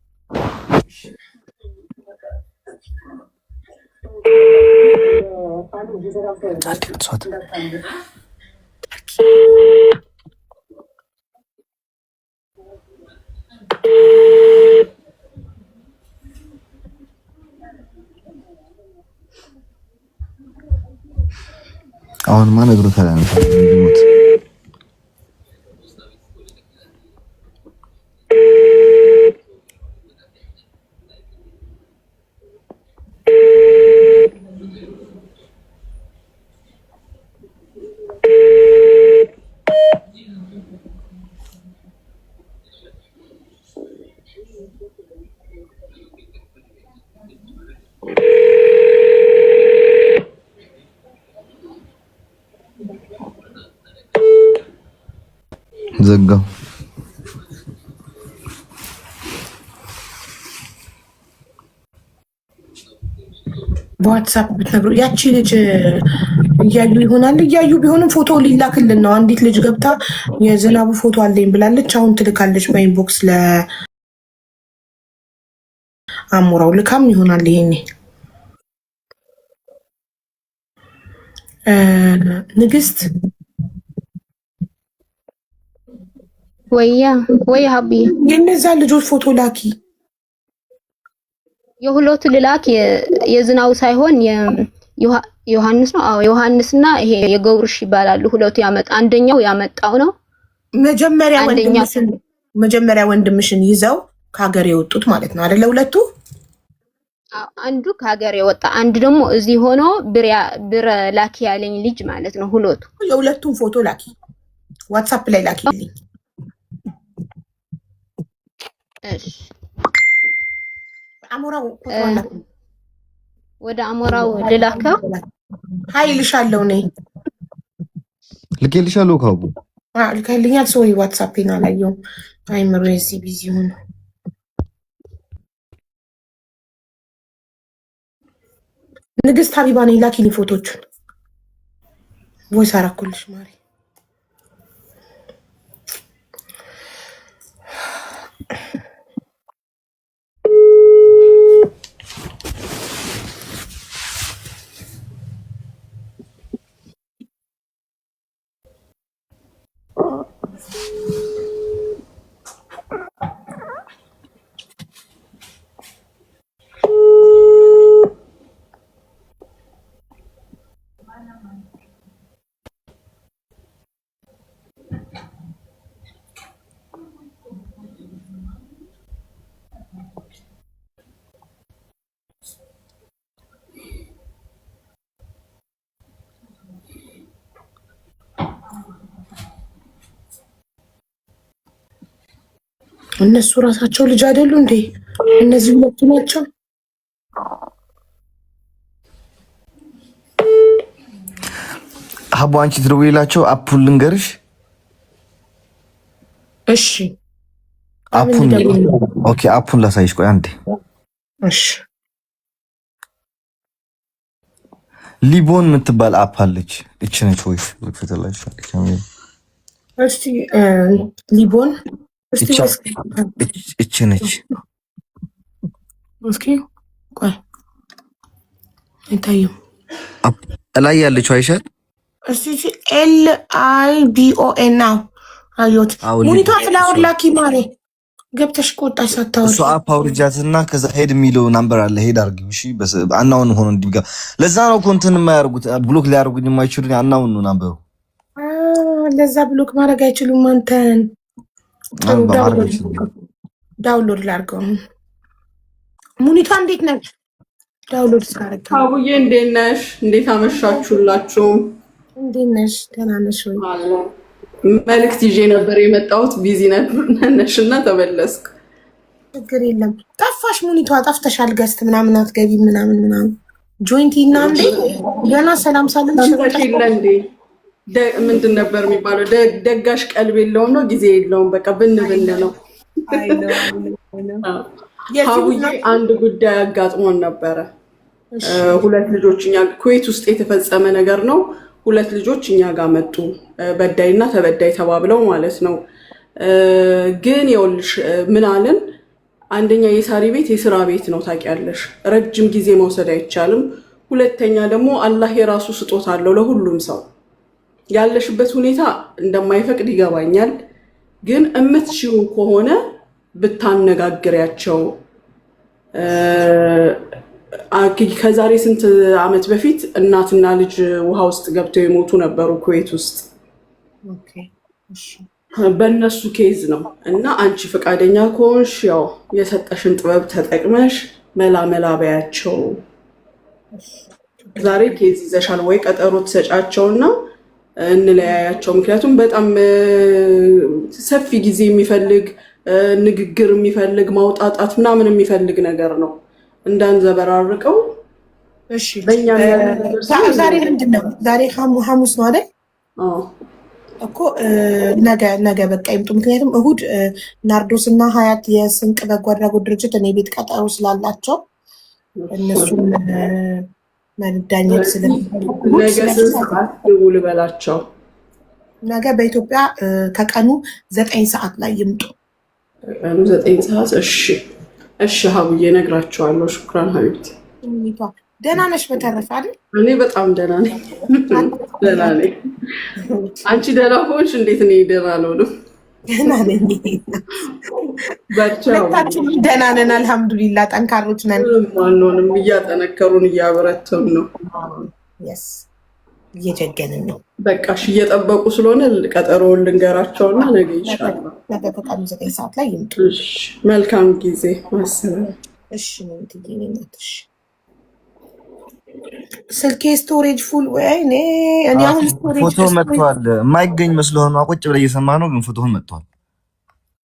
አሁን ማን እግሩ ተላንተ እንዲሞት ዘጋው በዋትስአፕ ብትነግሩ ያቺ ልጅ እያዩ ይሆናል እያዩ ቢሆንም ፎቶ ሊላክልን ነው አንዲት ልጅ ገብታ የዝናቡ ፎቶ አለኝ ብላለች አሁን ትልካለች በኢንቦክስ ለአሞራው ልካም ይሆናል ይሄኔ ንግስት ወይ ሀቢ የነዛ ልጆች ፎቶ ላኪ የሁለቱ ልላክ የዝናው ሳይሆን ዮሐንስ ነው አዎ ዮሐንስና ይሄ የገብሩሽ ይባላሉ ሁለቱ አንደኛው ያመጣው ነው መጀመሪያ ወንድምሽን ይዘው ከሀገር የወጡት ማለት ነው አይደለ ሁለቱ አንዱ ከሀገር የወጣ አንድ ደግሞ እዚህ ሆኖ ብር ላኪ ያለኝ ልጅ ማለት ነው ሁለቱ የሁለቱን ፎቶ ላኪ ዋትስአፕ ላይ ላኪልኝ እሺ አሞራው ወደ አሞራው ልላከው ኃይልሻለሁ ነኝ ልኬልሻለሁ ካቡ ልከልኛል ሶሪ ዋትስአፕ እና ላየው አይምሮ እዚህ ቢዚ ሆነ ንግስት ሀቢባ ነኝ ላኪኒ ፎቶቹን ቮይስ አራኩልሽ ማሪ እነሱ ራሳቸው ልጅ አይደሉ እንዴ እነዚህ ሁለቱ ናቸው ሀቡ አንቺ ትደውይላቸው አፑን ልንገርሽ እሺ አፑን ኦኬ አፑን ላሳይሽ ቆይ አንዴ እሺ ሊቦን የምትባል አፕ አለች እቺ ነች ወይስ ልክፈተላሽ እስቲ ሊቦን እቺ ነች እስኪ ቆይ እንታዩ ላይ ያለችው አይሻል እስቲ LIBON ነው አዩት ሙኒቷ ፍላወር ላኪ ማሬ ገብተሽ ቆጣሽ ሳታወሪ እሱ አፕ አውርጃትና ከዛ ሄድ የሚለው ናምበር አለ ሄድ አርጊው እሺ በስ አናውን ሆኖ እንዲጋ ለዛ ነው ኮንተንት የማያርጉት ብሎክ ሊያርጉኝ የማይችሉኝ አናውን ነው ናምበሩ ለዛ ብሎክ ማድረግ አይችሉም አንተን ዳውንሎድ ላርገው ሙኒቷ እንዴት ነች ዳውንሎድ ስካረጋ አቡዬ እንዴት ነሽ እንዴት አመሻችሁላችሁ እንዴት ነሽ ደህና ነሽ ወይ መልእክት ይዤ ነበር የመጣሁት ቢዚ ነሽና ተመለስኩ ችግር የለም ጠፋሽ ሙኒቷ ጠፍተሻል ገስት ምናምን አትገቢ ምናምን ጆይንቲ እና እንዴ ገና ሰላም ሳልልሽ ሰምተሽለ እንዴ ምንድን ነበር የሚባለው? ደጋሽ ቀልብ የለውም ነው ጊዜ የለውም። በቃ ብን ነው። ሀቡዬ አንድ ጉዳይ አጋጥሞን ነበረ። ሁለት ልጆች እኛ ኩዌት ውስጥ የተፈጸመ ነገር ነው። ሁለት ልጆች እኛ ጋር መጡ፣ በዳይና ተበዳይ ተባብለው ማለት ነው። ግን ይኸውልሽ ምን አለን? አንደኛ የሳሪ ቤት የስራ ቤት ነው ታውቂያለሽ፣ ረጅም ጊዜ መውሰድ አይቻልም። ሁለተኛ ደግሞ አላህ የራሱ ስጦታ አለው ለሁሉም ሰው። ያለሽበት ሁኔታ እንደማይፈቅድ ይገባኛል፣ ግን እምትችይው ከሆነ ብታነጋግሪያቸው። ከዛሬ ስንት ዓመት በፊት እናትና ልጅ ውሃ ውስጥ ገብተው የሞቱ ነበሩ ኩዌት ውስጥ። በእነሱ ኬዝ ነው እና አንቺ ፈቃደኛ ከሆንሽ ያው የሰጠሽን ጥበብ ተጠቅመሽ መላ በያቸው። ዛሬ ኬዝ ይዘሻል ወይ ቀጠሮ ትሰጫቸውና እንለያያቸው። ምክንያቱም በጣም ሰፊ ጊዜ የሚፈልግ ንግግር የሚፈልግ ማውጣጣት ምናምን የሚፈልግ ነገር ነው። እንዳንዘበራርቀው። እሺ ዛሬ ምንድን ነው? ዛሬ ሐሙስ ነው አይደል? እኮ ነገ በቃ ይምጡ። ምክንያቱም እሁድ ናርዶስ እና ሀያት የስንቅ በጎ አድራጎት ድርጅት እኔ ቤት ቀጠሮ ስላላቸው እነሱን መዳኘት ስለሚፈልጉ ልበላቸው። ነገ በኢትዮጵያ ከቀኑ 9 ሰዓት ላይ ይምጡ። ከቀኑ 9 ሰዓት። እሺ ሀቡዬ እነግራቸዋለሁ። ሹክራን ሀቢብቲ። ደህና ነሽ? በተረፈ አይደል? እኔ በጣም ደህና ነኝ። ደህና ነኝ። አንቺ ደህና ሆንሽ? እንዴት ነኝ? ደህና አልሆንም። ደህና ነኝ። ሁለታችንም ደህና ነን አልሐምዱሊላህ። ጠንካሮች ነን። ማንሆንም እያጠነከሩን እያበረተውን ነው። እየጀገንን ነው። በቃ እሺ እየጠበቁ ስለሆነ ቀጠሮውን ልንገራቸውና ነገ ይሻላል። ነገ ከቀኑ 9 ሰዓት ላይ ይምጡ። መልካም ጊዜ ማሰብ። እሺ ነው ትይኝነትሽ። ስልኬ ስቶሬጅ ፉል ወይ እኔ አሁን ስቶሬጅ ፎቶ መጥቷል። የማይገኝ መስሎህ ነው ቁጭ ብለህ እየሰማህ ነው፣ ግን ፎቶውን መጥቷል።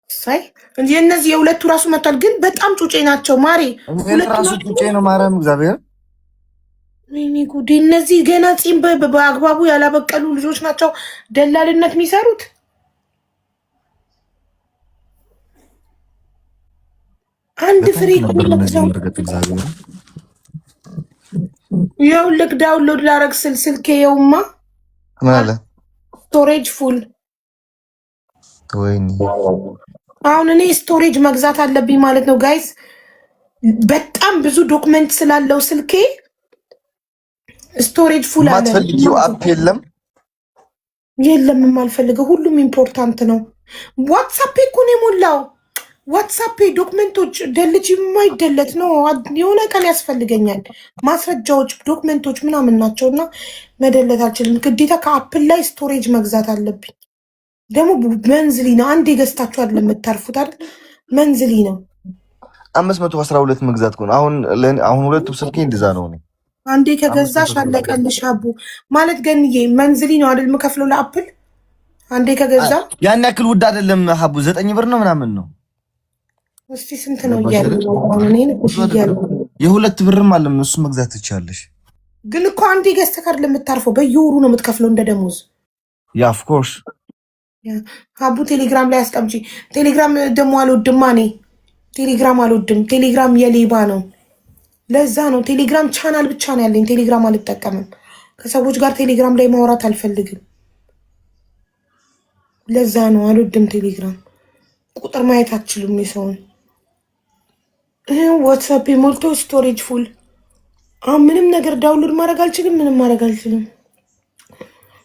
ሳይ እንዴ እነዚህ የሁለቱ ራሱ መጥቷል፣ ግን በጣም ጩጬ ናቸው ማሪ። ሁለቱ ራሱ ጩጬ ነው ማርያም እግዚአብሔር። ወይኔ ጉዴ! እነዚህ ገና ጺም በአግባቡ ያላበቀሉ ልጆች ናቸው ደላልነት የሚሰሩት። አንድ ፍሬ ያው ልክ ዳውንሎድ ላረግ ስልኬ የውማ ማለ ስቶሬጅ ፉል። ወይኔ አሁን እኔ ስቶሬጅ መግዛት አለብኝ ማለት ነው ጋይስ። በጣም ብዙ ዶክመንት ስላለው ስልኬ ስቶሬጅ ፉል አለ። ማትፈልጊው አፕ የለም? የለም የማልፈልገው ሁሉም ኢምፖርታንት ነው። ዋትስአፕ እኮ ነው የሞላው። ዋትስአፕ ዶክመንቶች ደልጅ የማይደለት ነው። የሆነ ቀን ያስፈልገኛል። ማስረጃዎች፣ ዶክመንቶች ምናምን ናቸው እና መደለት አልችልም። ግዴታ ከአፕል ላይ ስቶሬጅ መግዛት አለብኝ። ደግሞ መንዝሊ ነው። አንዴ ገዝታችሁ አይደለም የምታርፉት አይደል? መንዝሊ ነው። 512 መግዛት ነው። አሁን ሁለቱም ስልኬ እንደዛ ነው። አንዴ ከገዛሽ አለቀልሽ። አቡ ማለት ገንዬ መንዝሊ ነው አይደል የምከፍለው ለአፕል። አንዴ ከገዛ ያን ያክል ውድ አይደለም ሀቡ፣ 9 ብር ነው ምናምን ነው። እስቲ ስንት ነው እያሉ የ2 ብርም አለ። እሱ መግዛት ትችያለሽ። ግን እኮ አንዴ ገዝተህ ካርድ ለምታርፈው በየወሩ ነው የምትከፍለው እንደ ደሞዝ። ያ ኦፍ ኮርስ ሀቡ ቴሌግራም ላይ አስቀምጪ። ቴሌግራም ደግሞ አልወድማ እኔ ቴሌግራም አልወድም። ቴሌግራም የሌባ ነው። ለዛ ነው ቴሌግራም ቻናል ብቻ ነው ያለኝ። ቴሌግራም አልጠቀምም። ከሰዎች ጋር ቴሌግራም ላይ ማውራት አልፈልግም። ለዛ ነው አልወድም ቴሌግራም። ቁጥር ማየት አትችሉም የሰውን። ዋትስአፕ ሞልቶ ስቶሬጅ ፉል። አሁን ምንም ነገር ዳውንሎድ ማድረግ አልችልም። ምንም ማድረግ አልችልም።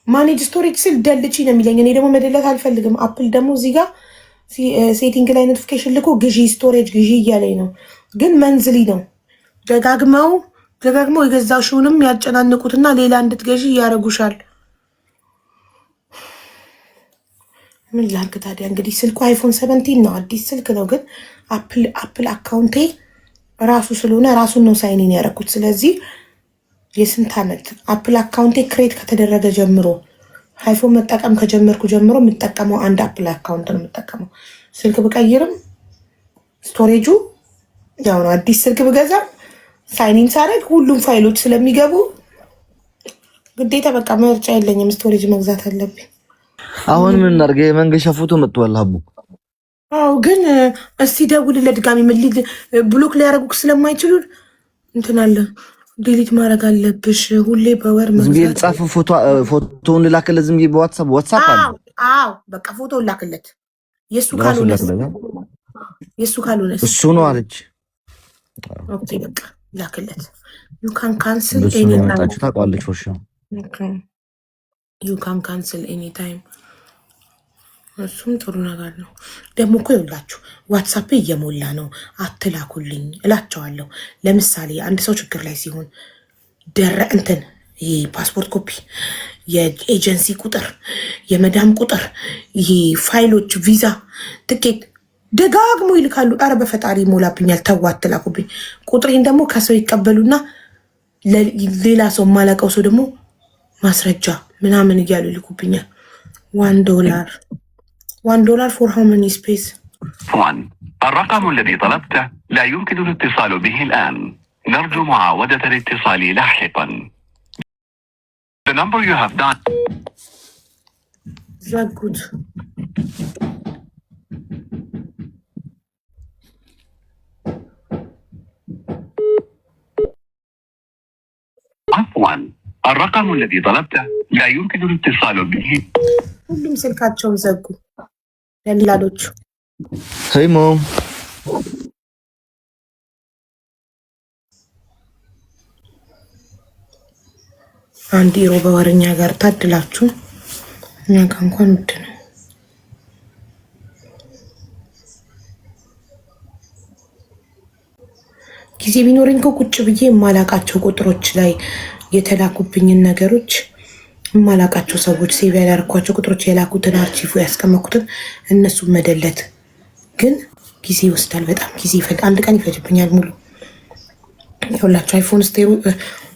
ማኔጅ ስቶሬጅ ስል ደልቺ ነው የሚለኝ። እኔ ደግሞ መደለት አልፈልግም። አፕል ደግሞ እዚህ ጋር ሴቲንግ ላይ ኖቲፊኬሽን ልኮ ግዢ ስቶሬጅ ግዢ እያለኝ ነው። ግን መንዝሊ ነው። ደጋግመው የገዛሽውንም ያጨናንቁትና ሌላ እንድትገዢ ያደርጉሻል። ምን ላድርግ ታዲያ? እንግዲህ ስልኩ አይፎን 17 ነው፣ አዲስ ስልክ ነው። ግን አፕል አካውንቴ ራሱ ስለሆነ ራሱን ነው ሳይኒን ያደረኩት። ስለዚህ የስንት ዓመት አፕል አካውንቴ ክሬት ከተደረገ ጀምሮ አይፎን መጠቀም ከጀመርኩ ጀምሮ የምጠቀመው አንድ አፕል አካውንት ነው የምጠቀመው። ስልክ ብቀይርም ስቶሬጁ ያው ነው። አዲስ ስልክ ብገዛም ሳይኒን ሳረግ ሁሉም ፋይሎች ስለሚገቡ ግዴታ በቃ ምርጫ የለኝም፣ ስቶሬጅ መግዛት አለብኝ። አሁን ምን እናድርግ? የመንገሻ ፎቶ መጥቷል ሀቡ። አዎ ግን እስቲ ደውልለት ድጋሚ ምልል ብሎክ ሊያደርጉክ ስለማይችሉ እንትን አለ ዲሊት ማድረግ አለብሽ። ሁሌ በወር መግዛት ጻፍ ፎቶውን ልላክለት ዝም ብዬ በዋትስአፕ አለ። አዎ በቃ ፎቶውን ላክለት። የሱ ካልሆነ እሱ ነው አለች። ኦኬ በቃ ላክለት። ዩ ካን ካንስል ኤኒ ታይም ታውቃለች ፎርሽ ዩ ካን ካንስል ኤኒ ታይም። እሱም ጥሩ ነገር ነው። ደግሞ እኮ ይኸውላችሁ ዋትሳፕ እየሞላ ነው አትላኩልኝ እላቸዋለሁ። ለምሳሌ አንድ ሰው ችግር ላይ ሲሆን እንትን ይሄ ፓስፖርት ኮፒ፣ የኤጀንሲ ቁጥር፣ የመዳም ቁጥር፣ ይሄ ፋይሎች፣ ቪዛ፣ ትኬት ደጋግሞ ይልካሉ። አረ በፈጣሪ ይሞላብኛል፣ ተው አትላኩብኝ። ቁጥሬን ደግሞ ከሰው ይቀበሉና ሌላ ሰው የማላውቀው ሰው ደግሞ ማስረጃ ምናምን እያሉ ይልኩብኛል። $1 for how many space? الرقم الذي طلبته لا يمكن الاتصال به الآن. نرجو معاودة الاتصال لاحقا. The number you have dialed. That good. عفوا الرقم الذي طلبته لا يمكن الاتصال به. ሁሉም ስልካቸውን ዘጉ ለሚላዶቹ። ሄይ ሞም አንድ ዩሮ በወርኛ ጋር ታድላችሁ። እኛ ጋር እንኳን ውድ ነው። ጊዜ ቢኖረኝ እኮ ቁጭ ብዬ የማላቃቸው ቁጥሮች ላይ የተላኩብኝን ነገሮች የማላቃቸው ሰዎች ሴቭ ያላርኳቸው ቁጥሮች የላኩትን አርቺፉ ያስቀመጥኩትን እነሱ መደለት ግን ጊዜ ይወስዳል። በጣም ጊዜ ይፈጅ። አንድ ቀን ይፈጅብኛል ሙሉ። ይኸውላችሁ አይፎን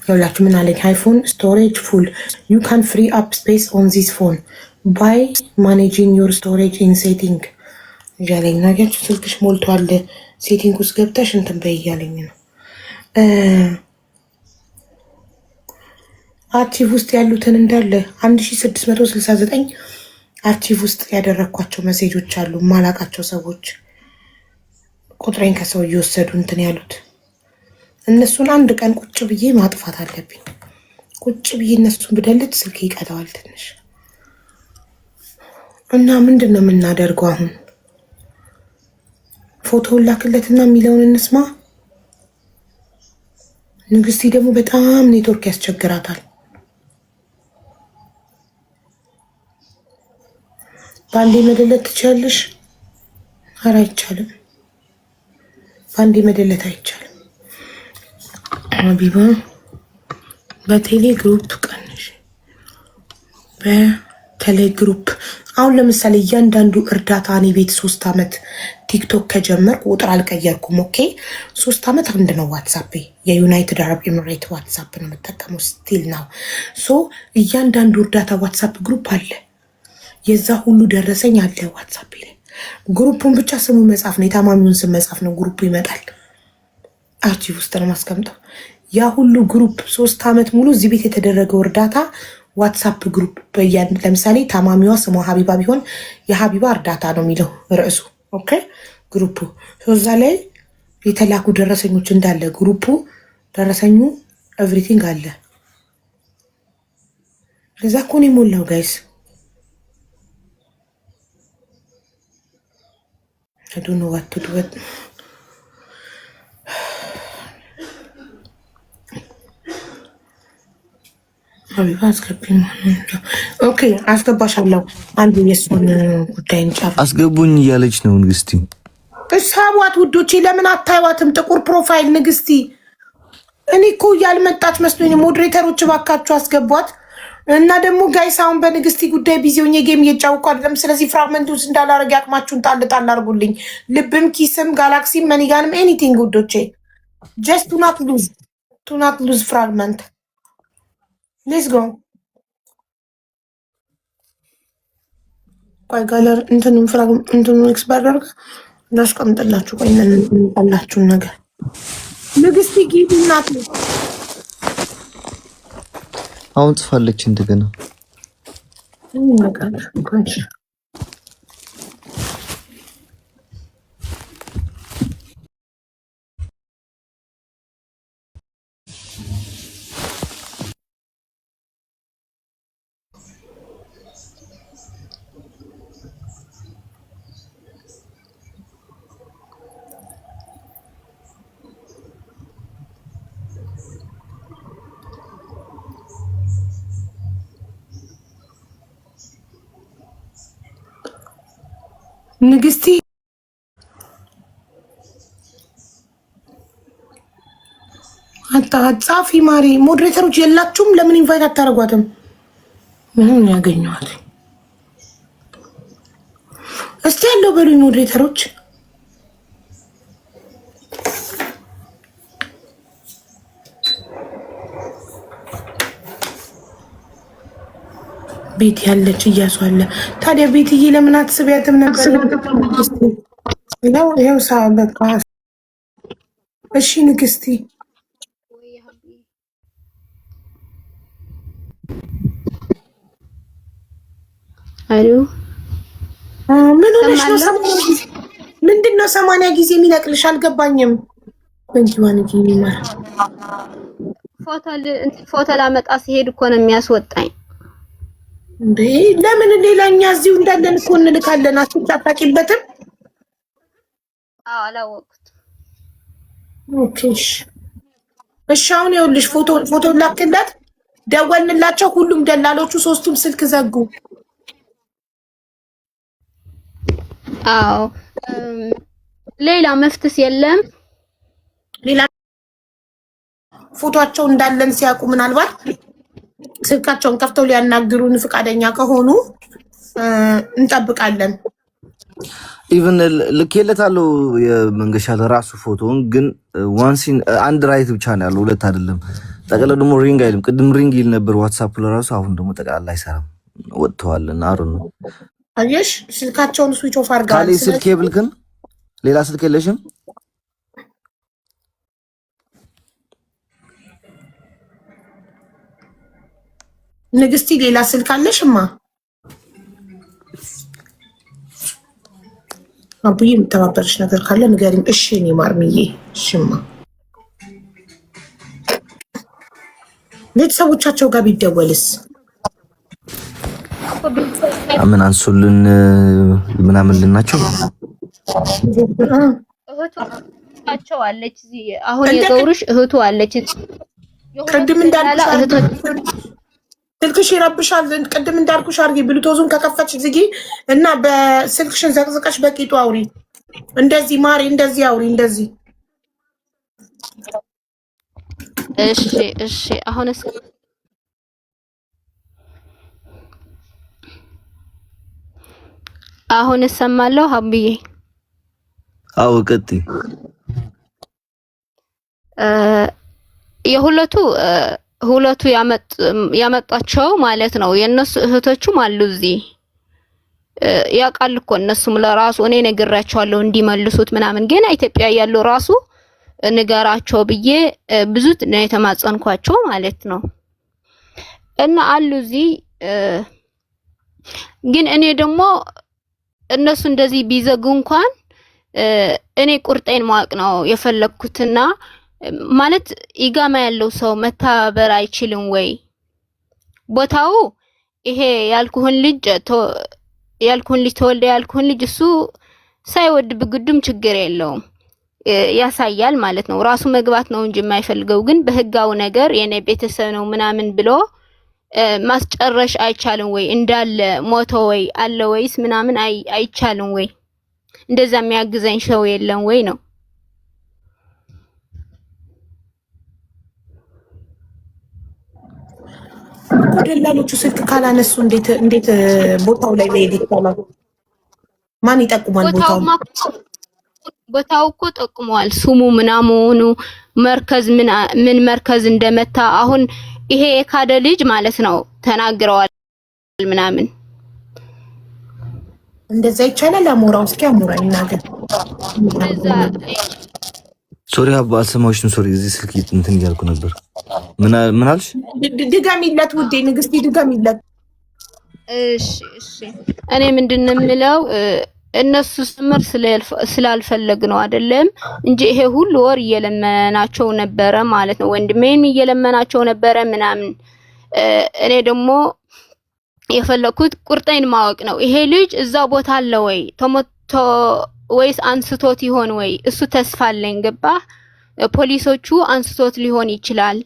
ይኸውላችሁ ምን አለኝ? አይፎን ስቶሬጅ ፉል ዩ ካን ፍሪ አፕ ስፔስ ኦን ዚስ ፎን ባይ ማኔጂንግ ዮር ስቶሬጅ ኢን ሴቲንግ እያለኝ ነው። ያችሁ ስልክሽ ሞልቷል፣ ሴቲንግ ውስጥ ገብተሽ እንትን በይ እያለኝ ነው። አርቺቭ ውስጥ ያሉትን እንዳለ 1669 አርቺቭ ውስጥ ያደረግኳቸው መሴጆች አሉ። ማላቃቸው ሰዎች ቁጥሬን ከሰው እየወሰዱ እንትን ያሉት እነሱን አንድ ቀን ቁጭ ብዬ ማጥፋት አለብኝ። ቁጭ ብዬ እነሱን ብደልት ስልክ ይቀዳዋል ትንሽ እና ምንድን ነው የምናደርገው አሁን? ፎቶውን ላክለትና የሚለውን እንስማ። ንግስቲ ደግሞ በጣም ኔትወርክ ያስቸግራታል። ባንዴ መደለት ትችላለሽ? ኧረ አይቻልም። ባንዴ መደለት አይቻልም። ሀቢባ በቴሌ ግሩፕ ቀንሽ። በቴሌ ግሩፕ አሁን ለምሳሌ እያንዳንዱ እርዳታ እኔ ቤት 3 ዓመት ቲክቶክ ከጀመርኩ ቁጥር አልቀየርኩም። ኦኬ 3 ዓመት አንድ ነው ዋትሳፕ፣ የዩናይትድ አረብ ኤምሬት ዋትሳፕ ነው የምጠቀመው ስቲል ነው። ሶ እያንዳንዱ እርዳታ ዋትሳፕ ግሩፕ አለ፣ የዛ ሁሉ ደረሰኝ አለ ዋትሳፕ ላይ። ግሩፑን ብቻ ስሙ መጻፍ ነው፣ የታማሚውን ስም መጻፍ ነው። ግሩፑ ይመጣል፣ አርቺቭ ውስጥ ነው ማስቀምጠው። ያ ሁሉ ግሩፕ 3 ዓመት ሙሉ እዚህ ቤት የተደረገው እርዳታ ዋትሳፕ ግሩፕ ለምሳሌ ታማሚዋ ስሟ ሀቢባ ቢሆን የሀቢባ እርዳታ ነው የሚለው ርዕሱ። ኦኬ ግሩፑ እዛ ላይ የተላኩ ደረሰኞች እንዳለ ግሩፑ ደረሰኙ ኤቭሪቲንግ አለ። ለዛ እኮ ነው የሞላው ጋይስ። አዱኑ ዋትዱበት ሀቢባ አስገቢኝ። ኦኬ አስገባሻለሁ። አንዱ የእሱን ጉዳይ እንጨርስ። አስገቡኝ እያለች ነው ንግስቲ። እሳቧት ውዶቼ፣ ለምን አታይዋትም? ጥቁር ፕሮፋይል ንግስቲ። እኔ እኮ ያልመጣች መስሎኝ። ሞዴሬተሮች እባካችሁ አስገቧት። እና ደግሞ ጋይስ አሁን በንግስቲ ጉዳይ ቢዚ ሆኜ ጌም እየጫወትኩ አይደለም። ስለዚህ ፍራግመንት ውስጥ እንዳላረግ ያቅማችሁን ጣል ጣል አድርጉልኝ። ልብም ኪስም ጋላክሲም መኒጋንም ኤኒቲንግ ውዶቼ። ጀስት ዱ ናት ሉዝ ፍራግመንት። ሌትስ ጎ። ቆይ ጋለር እንትኑ ኤክስፐርት አድርጋ እናስቀምጥላችሁ። ቆይ እናላችሁን ነገር ንግስቲ ግቢ እናት አሁን ጽፋለች እንደገና ንግስቲ አጣጻፊ ማሪ ሞዴሬተሮች የላችሁም? ለምን ኢንቫይት አታረጓትም? ምን ያገኘዋል? እስቲ ያለው በሉኝ ሞዴሬተሮች። ቤት ያለች እያሱ አለ። ታዲያ ቤትዬ ለምን አትስቢያትም ነበር? ይኸው ሳ በቃ እሺ ንግስቲ አሉ ምን ሆነሽ ነው? ምንድነው 80 ጊዜ የሚነቅልሽ? አልገባኝም። ወንጂዋን ጊዜ ማር ፎቶ ላመጣ ሲሄድ እኮ ነው የሚያስወጣኝ። እንዴ ለምን ሌላኛ እዚሁ እንዳለን እኮ እንልካለን። አትጣጣቂበትም? አዎ አላወቅኩት። ኦኬ እሺ አሁን ይኸውልሽ ፎቶ ላክላት። ደወልንላቸው። ሁሉም ደላሎቹ ሶስቱም ስልክ ዘጉ። አዎ ሌላ መፍትስ የለም። ሌላ ፎቶአቸው እንዳለን ሲያውቁ ምናልባት ስልካቸውን ከፍተው ሊያናግሩን ፍቃደኛ ከሆኑ እንጠብቃለን። ኢቭን ልኬለታለሁ የመንገሻ ለራሱ ፎቶውን ግን ዋንሲን አንድ ራይት ብቻ ነው ያለው፣ ሁለት አይደለም። ጠቅላላ ደግሞ ሪንግ አይልም። ቅድም ሪንግ ይል ነበር ዋትስአፕ ለራሱ፣ አሁን ደግሞ ጠቅላላ አይሰራም። ወጥተዋልና አሩ ነው አየሽ፣ ስልካቸውን ስዊች ኦፍ አድርገዋል። ካሌ ስልክ ኬብል ግን ሌላ ስልክ የለሽም? ንግስቲ ሌላ ስልክ አለሽማ? አቡዬ የምተባበርሽ ነገር ካለ ንገሪኝ። እሺ እኔ ማርምዬ እሺማ። ቤተሰቦቻቸው ጋር ቢደወልስ? ምን አንሱልን ምናምን ልናቸው እህቷቸው አለች እዚህ አሁን የገውርሽ እህቱ አለች። ቅድም እንዳልኩሽ ስልክሽ ይረብሻል። ቅድም እንዳልኩሽ አድርጊ። ብሉቶዙን ከከፈትሽ ዝጊ እና በስልክሽን ዘቅዝቀሽ በቂጡ አውሪ። እንደዚህ ማሪ፣ እንደዚህ አውሪ፣ እንደዚህ። እሺ እሺ። አሁን እሰማለሁ አብዬ። አዎ ቀጥይ። ሁለቱ ያመጣቸው ማለት ነው። የነሱ እህቶቹም አሉ እዚህ ያውቃል እኮ እነሱም ለራሱ እኔ ነግራቸዋለሁ እንዲመልሱት ምናምን። ግን ኢትዮጵያ ያለው ራሱ ንገራቸው ብዬ ብዙ ነው የተማጸንኳቸው ማለት ነው። እና አሉ እዚህ ግን እኔ ደግሞ እነሱ እንደዚህ ቢዘጉ እንኳን እኔ ቁርጤን ማወቅ ነው የፈለኩትና ማለት ኢጋማ ያለው ሰው መተባበር አይችልም ወይ? ቦታው ይሄ ያልኩህን ልጅ ተወልደ ያልኩህን ልጅ እሱ ሳይወድ ብግዱም ችግር የለውም ያሳያል ማለት ነው። ራሱ መግባት ነው እንጂ የማይፈልገው ግን በህጋው ነገር የኔ ቤተሰብ ነው ምናምን ብሎ ማስጨረሽ አይቻልም ወይ? እንዳለ ሞቶ ወይ አለ ወይስ ምናምን አይቻልም ወይ? እንደዛ የሚያግዘኝ ሰው የለም ወይ ነው? ደላሎቹ ስልክ ካላነሱ እንዴት ቦታው ላይ መሄድ ይቻላል? ማን ይጠቁማል? ቦታው እኮ ጠቁመዋል። ስሙ ምናምኑ መርከዝ ምን መርከዝ እንደመታ አሁን ይሄ የካደ ልጅ ማለት ነው ተናግረዋል ምናምን። እንደዛ ይቻላል? አሞራው እስኪ አሞራ ይናገር። ሶሪ አባ አልሰማሁሽም። ሶሪ እዚህ ስልክ እንትን እያልኩ ነበር። ምን አልሽ? ድጋሚለት ውዴ ንግስቲ ድጋሚለት። እሺ እኔ ምንድነው የምለው እነሱ ስምር ስላልፈለግ ነው አይደለም እንጂ ይሄ ሁሉ ወር እየለመናቸው ነበረ ማለት ነው። ወንድሜም እየለመናቸው ነበረ ምናምን። እኔ ደግሞ የፈለኩት ቁርጠኝ ማወቅ ነው። ይሄ ልጅ እዛ ቦታ አለ ወይ ተሞቶ ወይስ አንስቶት ይሆን ወይ? እሱ ተስፋ አለኝ ገባህ? ፖሊሶቹ አንስቶት ሊሆን ይችላል።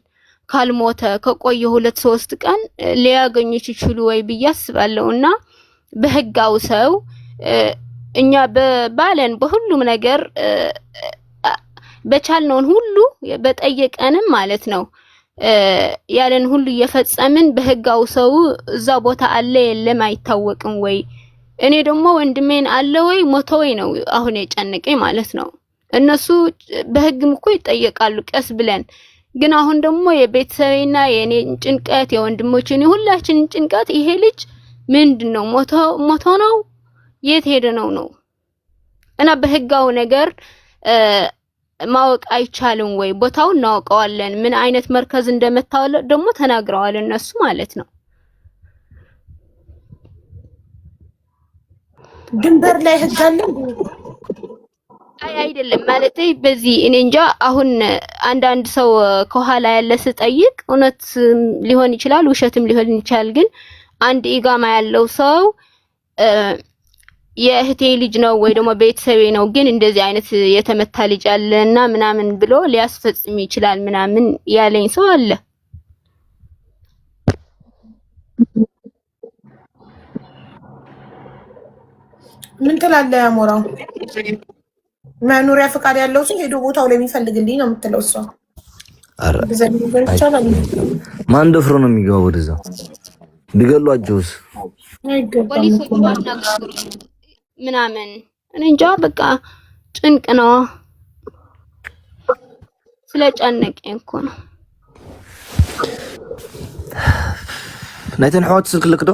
ካልሞተ ከቆየ 2-3 ቀን ሊያገኙት ይችላሉ ወይ ብዬ አስባለሁና በህጋው ሰው እኛ ባለን በሁሉም ነገር በቻልነውን ሁሉ በጠየቀንም ማለት ነው ያለን ሁሉ እየፈጸምን በህጋው ሰው እዛ ቦታ አለ የለም አይታወቅም ወይ? እኔ ደግሞ ወንድሜን አለ ወይ ሞተ ወይ ነው አሁን የጨነቀኝ ማለት ነው። እነሱ በህግም እኮ ይጠየቃሉ ቀስ ብለን። ግን አሁን ደግሞ የቤተሰቤና የኔን ጭንቀት የወንድሞቼን የሁላችንን ጭንቀት ይሄ ልጅ ምንድነው ሞቶ ነው የት ሄደ ነው እና በህጋው ነገር ማወቅ አይቻልም ወይ? ቦታውን እናውቀዋለን። ምን አይነት መርከዝ እንደመታወለ ደግሞ ተናግረዋል እነሱ ማለት ነው። ድንበር ላይ ህግ አለ አይደለም ማለት በዚህ እኔ እንጃ። አሁን አንዳንድ ሰው ከኋላ ያለ ስጠይቅ እውነት ሊሆን ይችላል ውሸትም ሊሆን ይችላል። ግን አንድ ኢጋማ ያለው ሰው የእህቴ ልጅ ነው ወይ ደግሞ ቤተሰቤ ነው ግን እንደዚህ አይነት የተመታ ልጅ አለና ምናምን ብሎ ሊያስፈጽም ይችላል ምናምን ያለኝ ሰው አለ። ምን ትላለህ አሞራው? መኖሪያ ፈቃድ ያለው ሰው ሄዶ ቦታው ላይ የሚፈልግልኝ ነው የምትለው እሷ። ማን ደፍሮ ነው የሚገባው ወደዛ? ቢገሏቸውስ? ምናምን እኔ እንጃ በቃ ጭንቅ ነው። ስለጨነቀኝ እኮ ነው። ናይተን ሐዋት ስልክ ልክዶ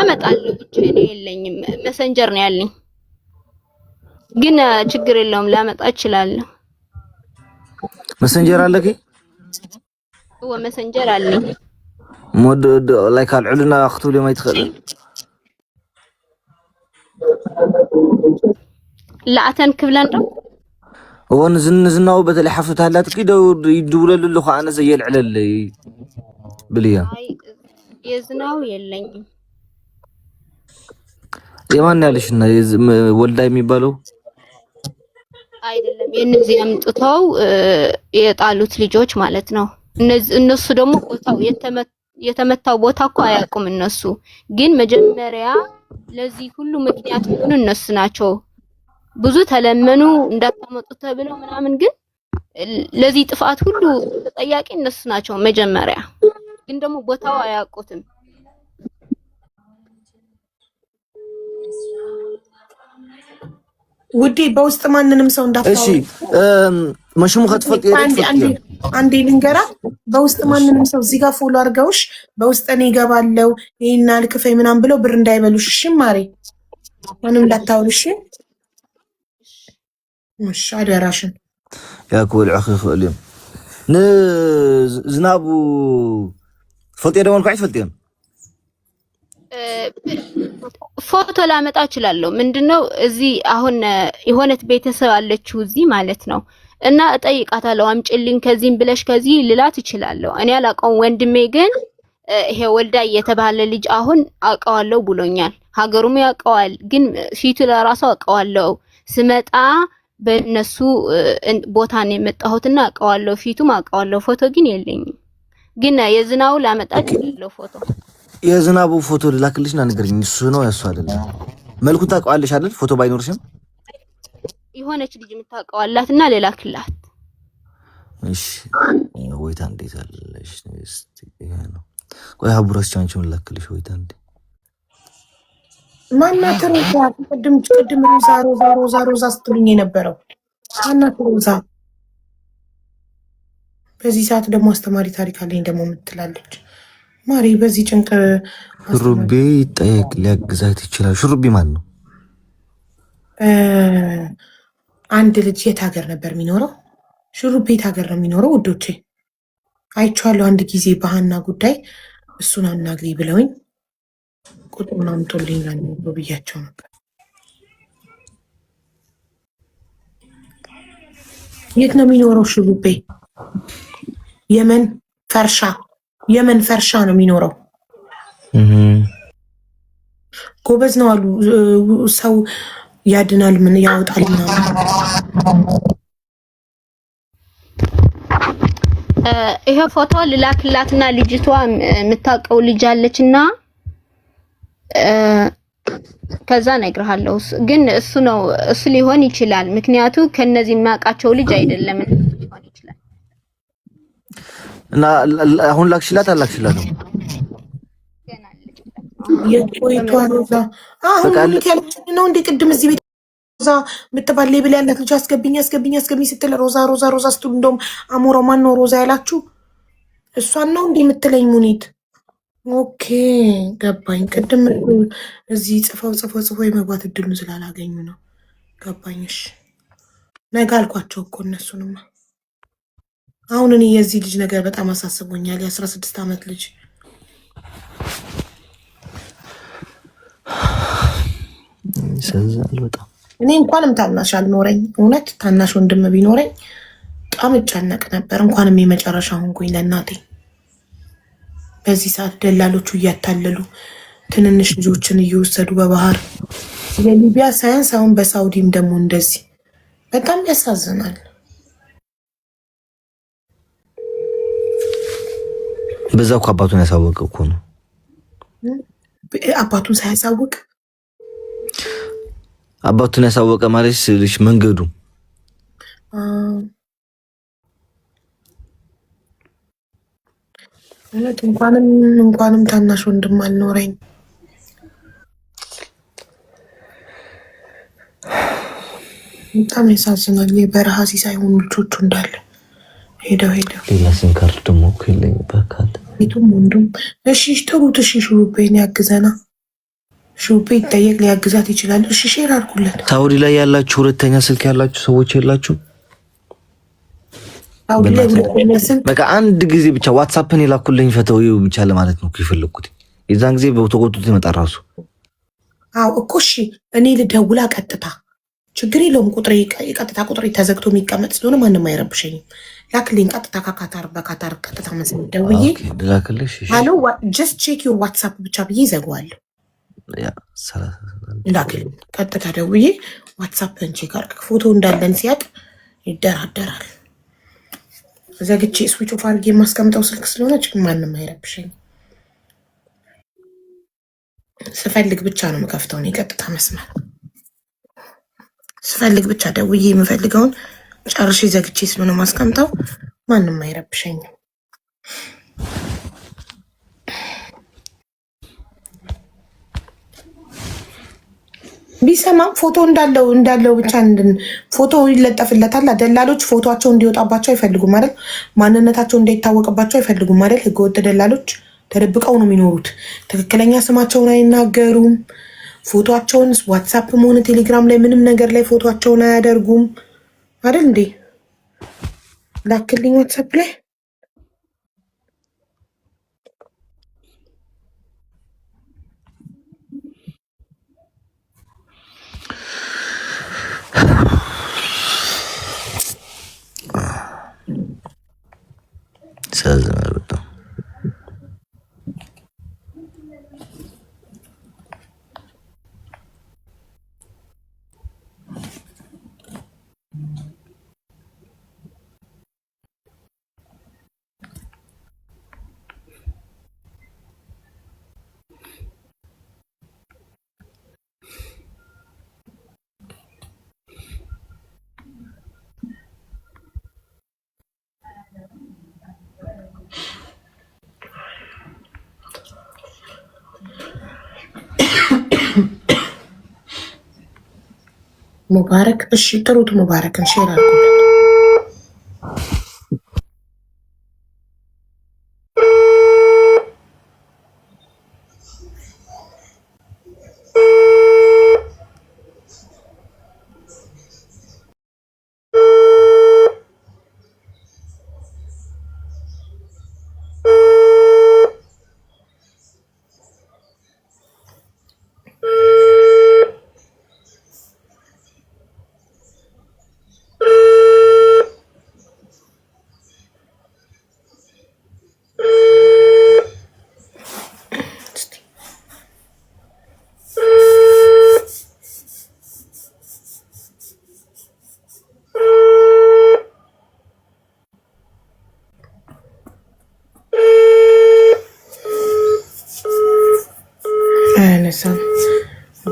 አመጣለሁ ብቻ እኔ የለኝም። መሰንጀር ነው ያለኝ ግን ችግር የለውም ላመጣ እችላለሁ። መሰንጀር አለኪ? መሰንጀር አለኝ። ሞድ ላይክ አልዑልና አክቱል የማይ ትخل ላአተን ክብለን ነው ወን ዝናው በተለይ ሓፍት አላት ኪደው ይድውለሉ ኸአነ ዘየልዕለል ብልያ የዝናው የለኝም። የማን ያለሽና ወልዳ የሚባለው አይደለም የነዚህ አምጥተው የጣሉት ልጆች ማለት ነው። እነሱ ደግሞ ቦታው የተመታው ቦታ እኮ አያውቁም እነሱ። ግን መጀመሪያ ለዚህ ሁሉ ምክንያት ሆኑ እነሱ ናቸው። ብዙ ተለመኑ እንዳታመጡት ተብለው ምናምን ግን ለዚህ ጥፋት ሁሉ ተጠያቂ እነሱ ናቸው መጀመሪያ። ግን ደግሞ ቦታው አያውቁትም። ውዴ በውስጥ ማንንም ሰው እንዳታወራ። እሺ መሽሙ ከተፈጥ አንዴ ልንገራ። በውስጥ ማንንም ሰው እዚህ ጋር ፎሎ አድርገውሽ በውስጥ እኔ እገባለሁ ይሄና ልክፈይ ምናምን ብለው ብር እንዳይበሉሽ። እሺ ማሬ ማንም እንዳታወሩሽ። እሺ አደራሽን ያኩልዑ ኸልዮም ዝናቡ ፈልጤ ደሞን ኳይ ፈልጤም ፎቶ ላመጣ እችላለሁ። ምንድነው እዚህ አሁን የሆነት ቤተሰብ አለችው እዚህ ማለት ነው እና እጠይቃታለሁ አምጪልኝ ከዚህም ብለሽ ከዚህ ልላት እችላለሁ። እኔ አላውቀውም። ወንድሜ ግን ይሄ ወልዳ የተባለ ልጅ አሁን አውቀዋለሁ ብሎኛል። ሀገሩም ያውቀዋል። ግን ፊቱ ለራሱ አውቀዋለሁ። ስመጣ በእነሱ ቦታ ነው የመጣሁትና አውቀዋለሁ። ፊቱም አውቀዋለሁ። ፎቶ ግን የለኝም። ግን የዝናው ላመጣ እችላለሁ ፎቶ። የዝናቡ ፎቶ ልላክልሽና ንገሪኝ። እሱ ነው ያሱ አይደለም? መልኩን ታውቀዋለሽ አይደል? ፎቶ ባይኖርሽም የሆነች ልጅ የምታውቀዋላትና ልላክላት። እሺ ወይታ እንዴት አለሽ? እስቲ ነው ቆይ ሀቡራስ ቻንቹን ልላክልሽ። ወይታ እንዴ ማናት ሮዛ? ቅድም ሮዛ ስትሉኝ የነበረው ማናት ሮዛ? በዚህ ሰዓት ደግሞ አስተማሪ ታሪክ አለኝ ደግሞ የምትላለች ማሪ። በዚህ ጭንቅ ሹሩቤ ይጠየቅ ሊያግዛት ይችላል። ሹሩቤ ማን ነው? አንድ ልጅ የት ሀገር ነበር የሚኖረው? ሹሩቤ የት ሀገር ነው የሚኖረው? ውዶቼ አይቼዋለሁ አንድ ጊዜ ባህና ጉዳይ እሱን አናግሪ ብለውኝ ቁጥሩን አምጦልኝ ነው ብያቸው ነበር። የት ነው የሚኖረው? ሹሩቤ የመን ፈርሻ ነው የሚኖረው። ጎበዝ ነው አሉ። ሰው ያድናል ምን ያወጣል ነው። ይሄ ፎቶ ልላክላትና ልጅቷ የምታውቀው ልጅ አለችና ከዛ እነግርሃለሁ። ግን እሱ ሊሆን ይችላል። ምክንያቱ ከነዚህ የማውቃቸው ልጅ አይደለም ሊሆን ይችላል። እና አሁን ላክሽላት አላክሽላትም? የቆይቷ ሮዛ አሁን ያለች ነው እንደ ቅድም እዚህ ቤት ሮዛ የምትባል ሌብል ያላት ልጅ አስገብኝ ስትል ሮዛ ስትሉ እንደውም አሞራ ማን ነው ሮዛ ያላችሁ? እሷን ነው እንዲህ የምትለኝ ሙኒት። ኦኬ ገባኝ። ቅድም እዚህ ጽፈው የመግባት እድሉን ስላላገኙ ነው። ገባኝሽ። ነገ አልኳቸው እኮ እነሱንማ። አሁን እኔ የዚህ ልጅ ነገር በጣም አሳስቦኛል። የ16 ዓመት ልጅ ይሰዛል በጣም። እኔ እንኳንም ታናሽ አልኖረኝ፣ እውነት ታናሽ ወንድም ቢኖረኝ በጣም እጨነቅ ነበር። እንኳንም የመጨረሻ ሆንኩኝ ለእናቴ። በዚህ ሰዓት ደላሎቹ እያታለሉ ትንንሽ ልጆችን እየወሰዱ በባህር የሊቢያ ሳያንስ አሁን በሳውዲም ደግሞ እንደዚህ በጣም ያሳዝናል። በዛ እኮ አባቱን ያሳወቀ እኮ ነው። አባቱን ሳያሳውቅ አባቱን ያሳወቀ ማለት ልጅ መንገዱ እውነት እንኳንም ታናሽ ወንድም አልኖረኝ። በጣም ያሳዝናል። የበረሃ ሲሳይሆኑ ልጆቹ እንዳለ ሄደው ሌላ ሲንካርድ ደግሞ ከለኝ በካል ቤቱም ወንዱም። እሺ ጥሩት። እሺ ሹሩቤን ያግዘና ሹሩቤ ይጠየቅ ሊያግዛት ይችላል። እሺ ሼር አድርጉለት። ሳውዲ ላይ ያላችሁ ሁለተኛ ስልክ ያላችሁ ሰዎች የላችሁ? በቃ አንድ ጊዜ ብቻ ዋትሳፕን የላኩልኝ ፈተው ብቻ ለማለት ነው የፈለኩት። የዛን ጊዜ በተቆጡት ይመጣ ራሱ። አዎ እኮ እሺ እኔ ልደውላ ቀጥታ ችግር የለውም። ቀጥታ ቁጥሬ ተዘግቶ የሚቀመጥ ስለሆነ ማንም አይረብሸኝም። ላክልኝ ቀጥታ በካታር ቀጥታ መስመር ደውዬ ሄሎ ጀስት ቼክ ዩር ዋትሳፕ ብቻ ብዬ ይዘጋዋለሁ። ላክልኝ ቀጥታ ደውዬ ዋትሳፕን ቼክ አድርግ። ፎቶ እንዳለን ሲያቅ ይደራደራል። ዘግቼ ስዊች ኦፍ አድርጌ የማስቀምጠው ስልክ ስለሆነ ማንም አይረብሸኝም። ስፈልግ ብቻ ነው የምከፍተው እኔ ቀጥታ መስመር ስፈልግ ብቻ ደውዬ የምፈልገውን ጨርሼ ዘግቼ ስለሆነ ማስቀምጠው ማንም አይረብሸኝም። ቢሰማም ፎቶ እንዳለው ብቻ ፎቶ ይለጠፍለታል። ደላሎች ፎቶቸው እንዲወጣባቸው አይፈልጉም አይደል? ማንነታቸው እንዳይታወቅባቸው አይፈልጉም አይደል? ህገወጥ ደላሎች ተደብቀው ነው የሚኖሩት። ትክክለኛ ስማቸውን አይናገሩም። ፎቶቸውን ዋትሳፕም ሆነ ቴሌግራም ላይ ምንም ነገር ላይ ፎቶቸውን አያደርጉም አይደል እንዴ? ላክልኝ ዋትሳፕ ላይ ያሳዝናል በጣም። ሙባረክ እሺ ጥሩት። ሙባረክን ሼር አድርጉለት። ለዛ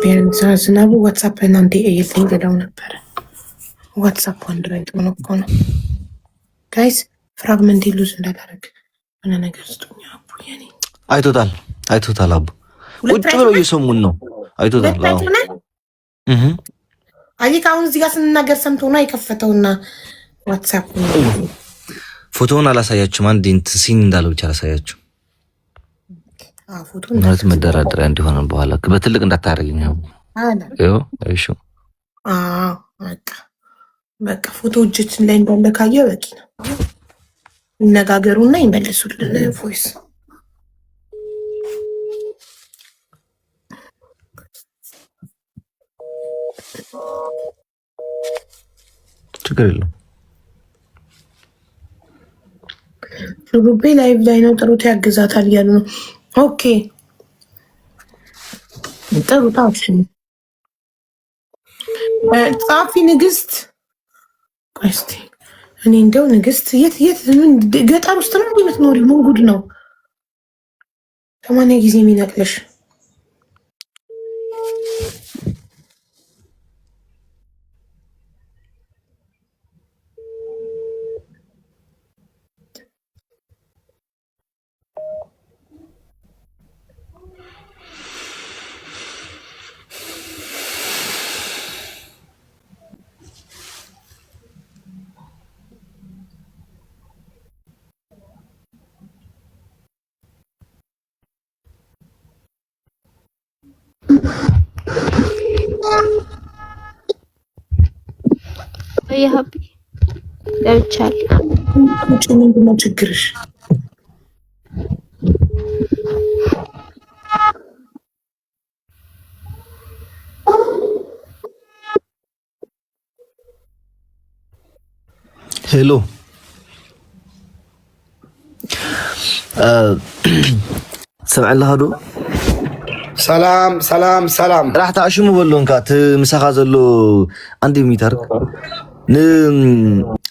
ቢያንስ ዝናቡ ዋትስአፕ እናንተ እየልኝ ገዳው ነበር። ዋትስአፕ አንድ ላይ ጥሎ ነው ጋይስ ፍራግመንት ይሉዝ እንዳላረግ ምን ነገር ስጡኛ። አቡ ያኔ አይቶታል አቡ ቁጭ ብሎ እየሰሙን ነው። አይቶታል አይ ካሁን እዚህ ጋር ስንናገር ሰምቶ ነው የከፈተውና ዋትስአፕ ፎቶውን አላሳያችሁም። አንድ እንትን ሲን እንዳለው ብቻ አላሳያችሁ። ፎቶ ማለት መደራደሪያ እንዲሆን በኋላ በትልቅ እንዳታረግኝ ነው። እሺ በቃ ፎቶ እጅችን ላይ እንዳለ ካየ በቂ ነው። ይነጋገሩና ይመልሱልን ቮይስ ችግር የለውም። ሹሩቤ ላይቭ ላይ ነው ጥሩት ያግዛታል እያሉ ነው። ኦኬ ጥሩት አውሽን ጻፊ ንግስት ቆስቲ እኔ እንደው ንግስት የት ምን ገጠር ውስጥ ነው የምትኖሪው? ምን ጉድ ነው? ከማን ጊዜ የሚነቅልሽ ያሀቢ ለብቻል ምንድን ነው ችግርሽ? ሄሎ سمع هادو سلام راح تعشمو بلون كات مسخا زلو عندي ميتر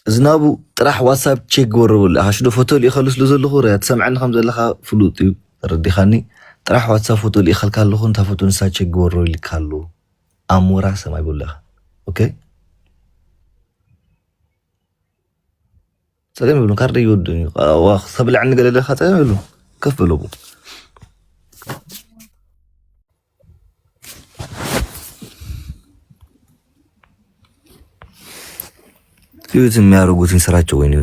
زنابو راح واتساب تشيك ورول هاشدو فوتو اللي يخلص له زلو خوريا تسمعني خمس لخا فلوتي ردي خاني راح واتساب فوتو اللي يخل كالو خون تا فوتو نسا تشيك ورول اللي كالو امورا سماي بقول اوكي سلام يقولون كاردي يودني واخ سبل عني قال لي خاطر يقولوا كف بلوبو ፊት የሚያደርጉትን ስራቸው ወይ ነው።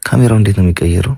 ካሜራው እንዴት ነው የሚቀየረው?